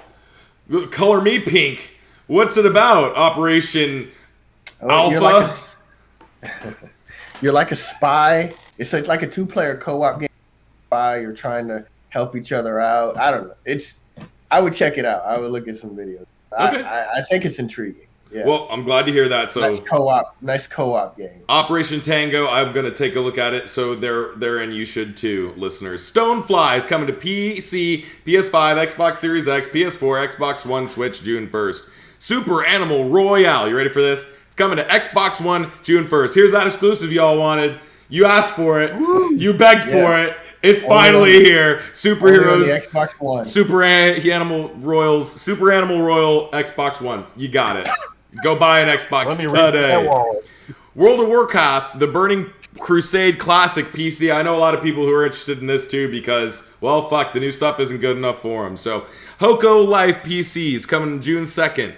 color me pink. What's it about? Operation Alpha? You're like a spy. It's like a 2-player co-op game. You're trying to help each other out. I don't know. I would check it out. I would look at some videos. Okay. I think it's intriguing. Yeah. Well, I'm glad to hear that. So nice co-op game. Operation Tango, I'm going to take a look at it. So they're in. You should too, listeners. Stonefly is coming to PC, PS5, Xbox Series X, PS4, Xbox One, Switch, June 1st. Super Animal Royale. You ready for this? It's coming to Xbox One, June 1st. Here's that exclusive y'all wanted. You asked for it. Woo. You begged for it. It's finally here. Superheroes. The Xbox One. Super Animal Royal Xbox One. You got it. Go buy an Xbox today. World of Warcraft, the Burning Crusade Classic PC. I know a lot of people who are interested in this too because, well, fuck, the new stuff isn't good enough for them. So, Hoko Life PCs coming June 2nd.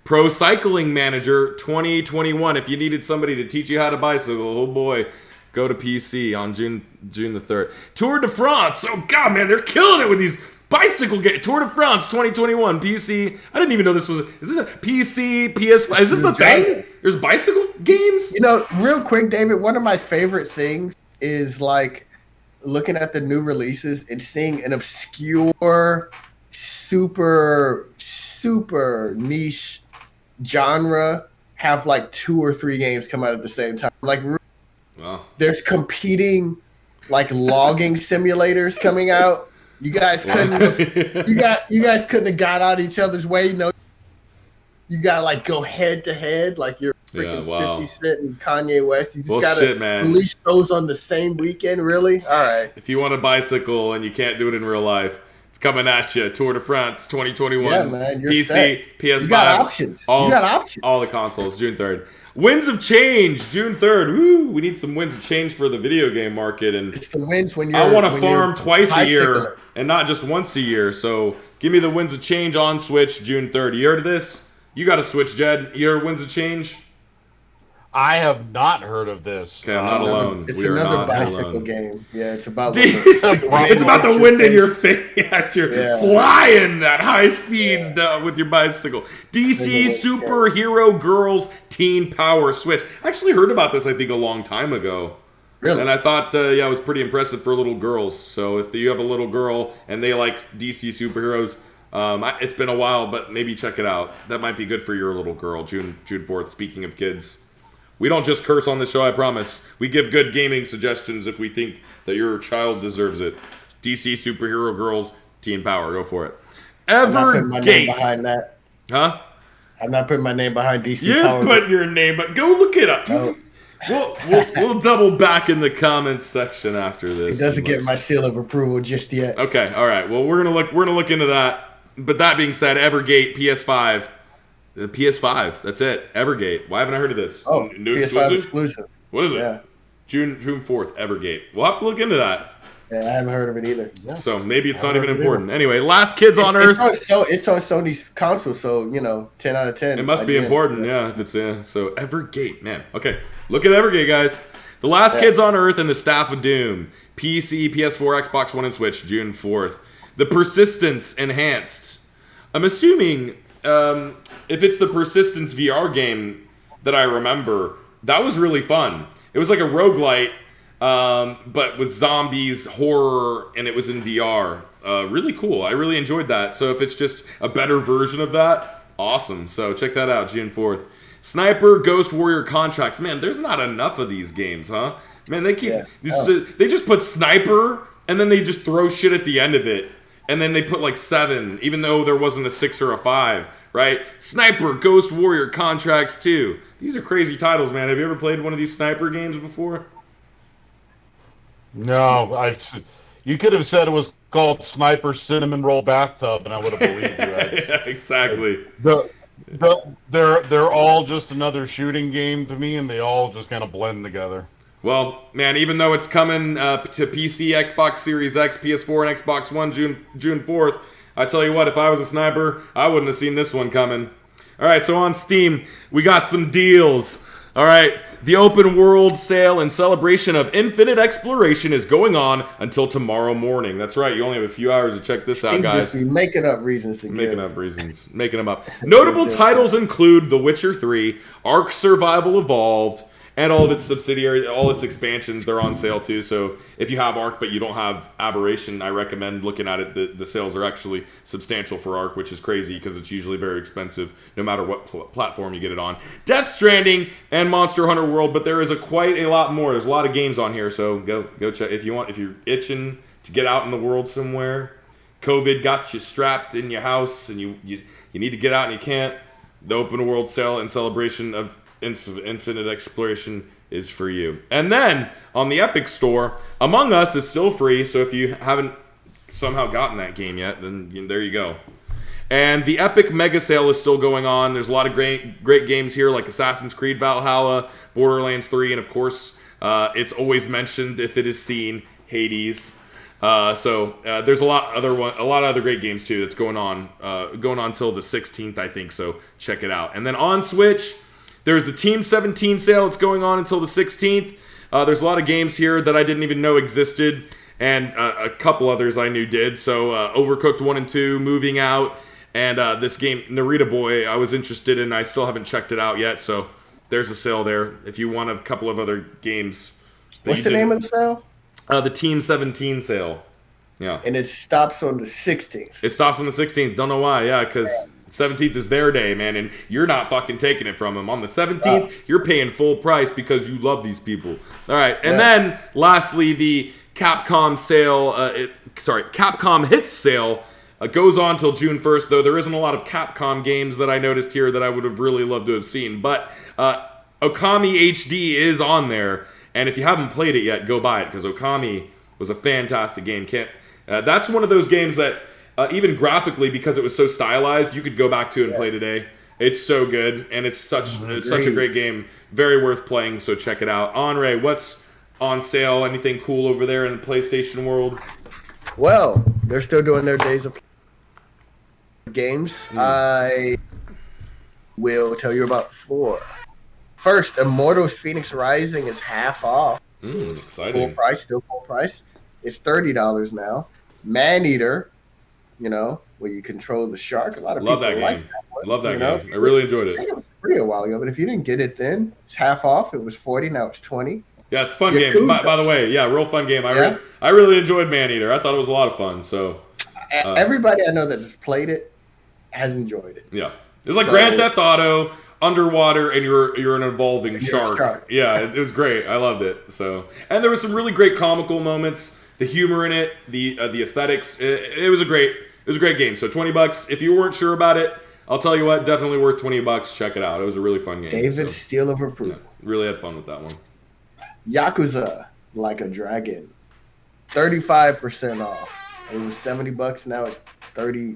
Pro Cycling Manager 2021. If you needed somebody to teach you how to bicycle, oh boy. Go to PC on June the 3rd. Tour de France. Oh, God, man, they're killing it with these bicycle games. Tour de France 2021. PC. I didn't even know this was... Is this a PC, PS5? Is this a thing? There's bicycle games? You know, real quick, David, one of my favorite things is, like, looking at the new releases and seeing an obscure, super, super niche genre have, like, 2 or 3 games come out at the same time. Like, wow. There's competing like logging simulators coming out. You guys couldn't have got out each other's way. You know, you gotta like go head to head like you're freaking 50 Cent and Kanye West. You just gotta release those on the same weekend. Really? All right. If you want a bicycle and you can't do it in real life, it's coming at you. Tour de France 2021. Yeah, man. You're PC, set. PS5. You got options. All the consoles. June 3rd. Winds of Change, June 3rd. Woo, we need some winds of change for the video game market. And it's the wins when you're... I want to farm twice a year and not just once a year. So give me the Winds of Change on Switch, June 3rd. You heard of this? You got a Switch, Jed. You heard Winds of Change? I have not heard of this. Okay, I'm not alone. It's another bicycle game. Yeah, it's about... it's about the wind in your face. Yes, you're flying at high speeds with your bicycle. DC Superhero Girls Teen Power Switch. I actually heard about this, I think, a long time ago. Really? And I thought, it was pretty impressive for little girls. So if you have a little girl and they like DC superheroes, it's been a while, but maybe check it out. That might be good for your little girl, June 4th, speaking of kids. We don't just curse on the show, I promise. We give good gaming suggestions if we think that your child deserves it. DC Superhero Girls Teen Power. Go for it. I'm not putting my name behind that. Huh? I'm not putting my name behind DC You're Power. putting your name, but go look it up. No. We'll double back in the comments section after this. It doesn't get my seal of approval just yet. Okay, all right. Well, we're gonna look into that. But that being said, Evergate PS5, the PS5. That's it. Evergate. Why haven't I heard of this? Oh, New PS5 exclusive. What is it? Yeah. June 4th. Evergate. We'll have to look into that. Yeah, I haven't heard of it either. Yeah. So maybe it's not even important. Anyway, Last Kids on Earth. It's on Sony's console, so 10 out of 10. It must be important, yeah. If it's so Evergate, man. Okay, look at Evergate, guys. The Last Kids on Earth and the Staff of Doom. PC, PS4, Xbox One, and Switch, June 4th. The Persistence Enhanced. I'm assuming if it's the Persistence VR game that I remember, that was really fun. It was like a roguelite, but with zombies, horror, and it was in VR. Really cool. I really enjoyed that. So if it's just a better version of that, awesome. So check that out, June 4th. Sniper Ghost Warrior Contracts. Man, there's not enough of these games, huh? Man, they keep they just put Sniper and then they just throw shit at the end of it. And then they put like 7, even though there wasn't a 6 or a 5, right? Sniper Ghost Warrior Contracts 2. These are crazy titles, man. Have you ever played one of these Sniper games before? No, you could have said it was called Sniper Cinnamon Roll Bathtub, and I would have believed you. Yeah, exactly. They're all just another shooting game to me, and they all just kind of blend together. Well, man, even though it's coming to PC, Xbox Series X, PS4, and Xbox One June 4th, I tell you what, if I was a sniper, I wouldn't have seen this one coming. All right, so on Steam, we got some deals. All right, the open world sale and celebration of infinite exploration is going on until tomorrow morning. That's right, you only have a few hours to check this out, guys. Just be making up reasons to Making them up. Notable titles include The Witcher 3, Ark Survival Evolved, and all of its subsidiaries, all its expansions, they're on sale too. So if you have Ark but you don't have Aberration, I recommend looking at it. The sales are actually substantial for Ark, which is crazy because it's usually very expensive no matter what platform you get it on. Death Stranding and Monster Hunter World, but there is quite a lot more. There's a lot of games on here, so go check if you're itching to get out in the world somewhere. COVID got you strapped in your house and you need to get out and you can't. The open world sale and celebration of infinite exploration is for you. And then on the Epic Store, Among Us is still free, so if you haven't somehow gotten that game yet, then there you go. And the Epic Mega Sale is still going on. There's a lot of great games here like Assassin's Creed Valhalla, Borderlands 3, and of course, it's always mentioned if it is seen, Hades. So there's a lot of other great games too that's going on till the 16th, I think. So check it out. And then on Switch, there's the Team 17 sale. It's going on until the 16th. There's a lot of games here that I didn't even know existed, and a couple others I knew did. So Overcooked 1 and 2, Moving Out, and this game, Narita Boy, I was interested in. I still haven't checked it out yet. So there's a sale there if you want a couple of other games. What's the name of the sale? The Team 17 sale. Yeah. And it stops on the 16th. It stops on the 16th. Don't know why. Yeah, because 17th is their day, man, and you're not fucking taking it from them. On the 17th, you're paying full price because you love these people. All right, and then lastly, the Capcom sale, Capcom Hits sale goes on till June 1st, though there isn't a lot of Capcom games that I noticed here that I would have really loved to have seen. But Okami HD is on there, and if you haven't played it yet, go buy it, because Okami was a fantastic game. That's one of those games that even graphically, because it was so stylized, you could go back to and play today. It's so good, and it's such a great game. Very worth playing, so check it out. Anre, what's on sale? Anything cool over there in the PlayStation world? Well, they're still doing their days of games. I will tell you about 4. First, Immortals Phoenix Rising is half off. Exciting. Full price, still full price. It's $30 now. Maneater, where you control the shark. A lot of love people that like game. that one, Love that game. I really enjoyed it. I think it was free a while ago, but if you didn't get it then, it's half off. It was $40, now it's $20. Yeah, it's a fun game. By the way, yeah, real fun game. I really enjoyed Maneater. I thought it was a lot of fun. So everybody I know that has played it has enjoyed it. Yeah, it's like Grand Theft Auto underwater, and you're an evolving shark. Yeah, it was great. I loved it. So, and there was some really great comical moments. The humor in it, the aesthetics. It was a great game. So $20. If you weren't sure about it, I'll tell you what, definitely worth $20. Check it out. It was a really fun game. David's seal of approval. Yeah, really had fun with that one. Yakuza Like a Dragon, 35% off. It was $70. Now it's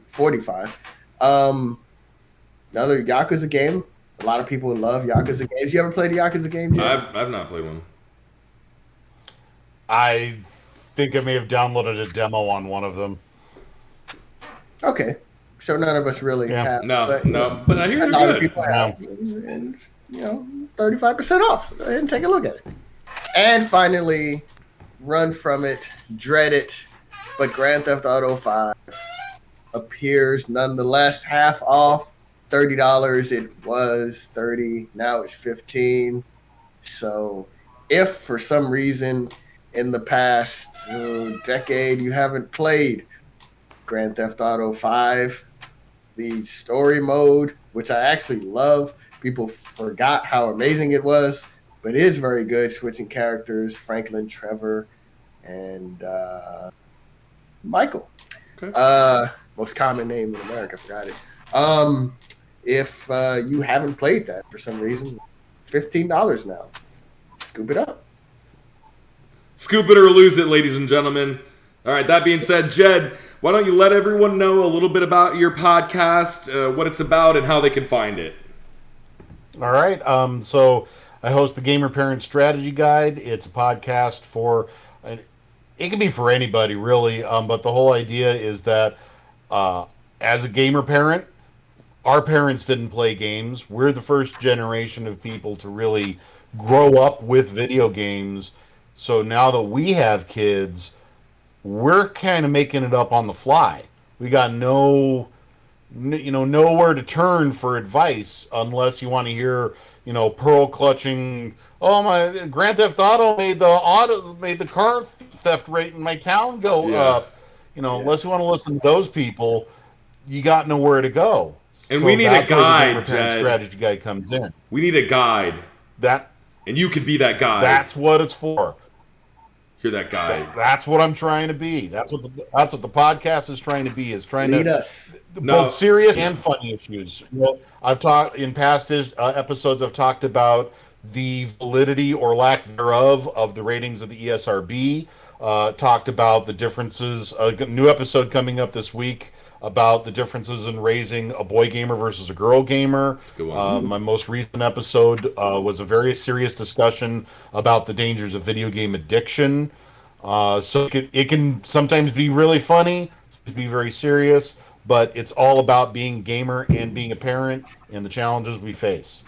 45. Another Yakuza game. A lot of people love Yakuza games. You ever played a Yakuza game, Jed? I've not played one. I think I may have downloaded a demo on one of them. Okay. So none of us really have. No, but, but I hear a they're lot of good. people have. And, 35% off. So go ahead and take a look at it. And finally, run from it, dread it, but Grand Theft Auto 5 appears nonetheless, half off. $30. It was $30. Now it's $15. So if for some reason in the past decade you haven't played Grand Theft Auto 5, the story mode, which I actually love, people forgot how amazing it was, but it is very good. Switching characters, Franklin, Trevor, and Michael. Okay. Most common name in America, forgot it. If you haven't played that for some reason, $15 now. Scoop it up. Scoop it or lose it, ladies and gentlemen. All right, that being said, Jed, why don't you let everyone know a little bit about your podcast, what it's about, and how they can find it? All right. So I host the Gamer Parent Strategy Guide. It's a podcast for, it can be for anybody, really, but the whole idea is that as a gamer parent, our parents didn't play games. We're the first generation of people to really grow up with video games. So now that we have kids, we're kind of making it up on the fly. We got nowhere to turn for advice unless you want to hear, pearl clutching. Oh, my Grand Theft Auto made the car theft rate in my town go up. Unless you want to listen to those people, you got nowhere to go. And we need a guide, Jed. Strategy guide comes in. We need a guide. And you could be that guide. That's what it's for. You're that guide. That's what I'm trying to be. That's what the podcast is trying to be. Is trying Lead to us. Both serious and funny issues. I've talked in past episodes. I've talked about the validity or lack thereof of the ratings of the ESRB. Talked about the differences. A new episode coming up this week about the differences in raising a boy gamer versus a girl gamer. My most recent episode was a very serious discussion about the dangers of video game addiction. So it can sometimes be really funny, be very serious, but it's all about being a gamer and being a parent and the challenges we face.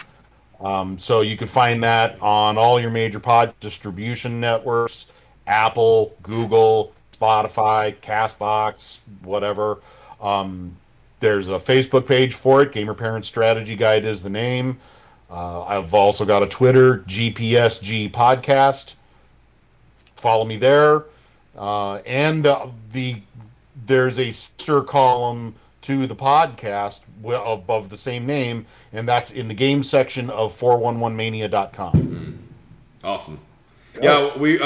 So you can find that on all your major pod distribution networks, Apple, Google, Spotify, CastBox, whatever. There's a Facebook page for it. Gamer Parent Strategy Guide is the name. I've also got a Twitter, GPSG Podcast. Follow me there. And there's a sister column to the podcast of the same name, and that's in the game section of 411mania.com. Awesome. Yeah, we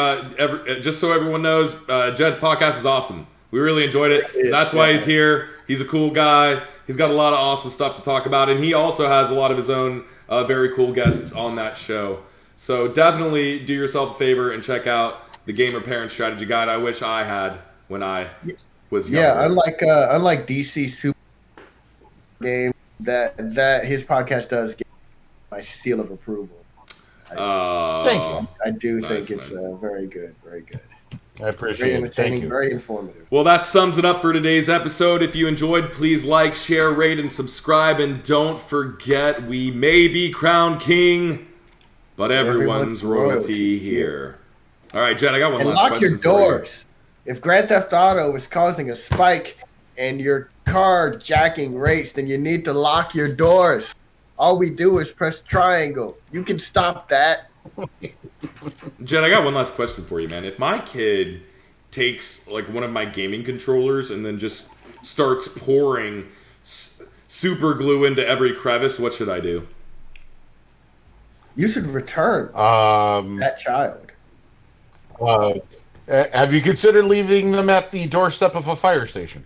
just so everyone knows, Jed's podcast is awesome. We really enjoyed it. That's why he's here. He's a cool guy. He's got a lot of awesome stuff to talk about, and he also has a lot of his own very cool guests on that show. So definitely do yourself a favor and check out the Gamer Parent Strategy Guide. I wish I had when I was younger. Yeah, unlike DC Super Game, that his podcast does get my seal of approval. Thank you. I do think it's very good, very good. I appreciate it. Very entertaining, very informative. Well, that sums it up for today's episode. If you enjoyed, please like, share, rate, and subscribe. And don't forget, we may be crowned king, but everyone's royalty here. All right, Jed, I got one last question. And lock your doors. If Grand Theft Auto is causing a spike and your car jacking rates, then you need to lock your doors. All we do is press triangle. You can stop that. Jed, I got one last question for you, man. If my kid takes like one of my gaming controllers and then just starts pouring super glue into every crevice, what should I do? You should return that child. Have you considered leaving them at the doorstep of a fire station?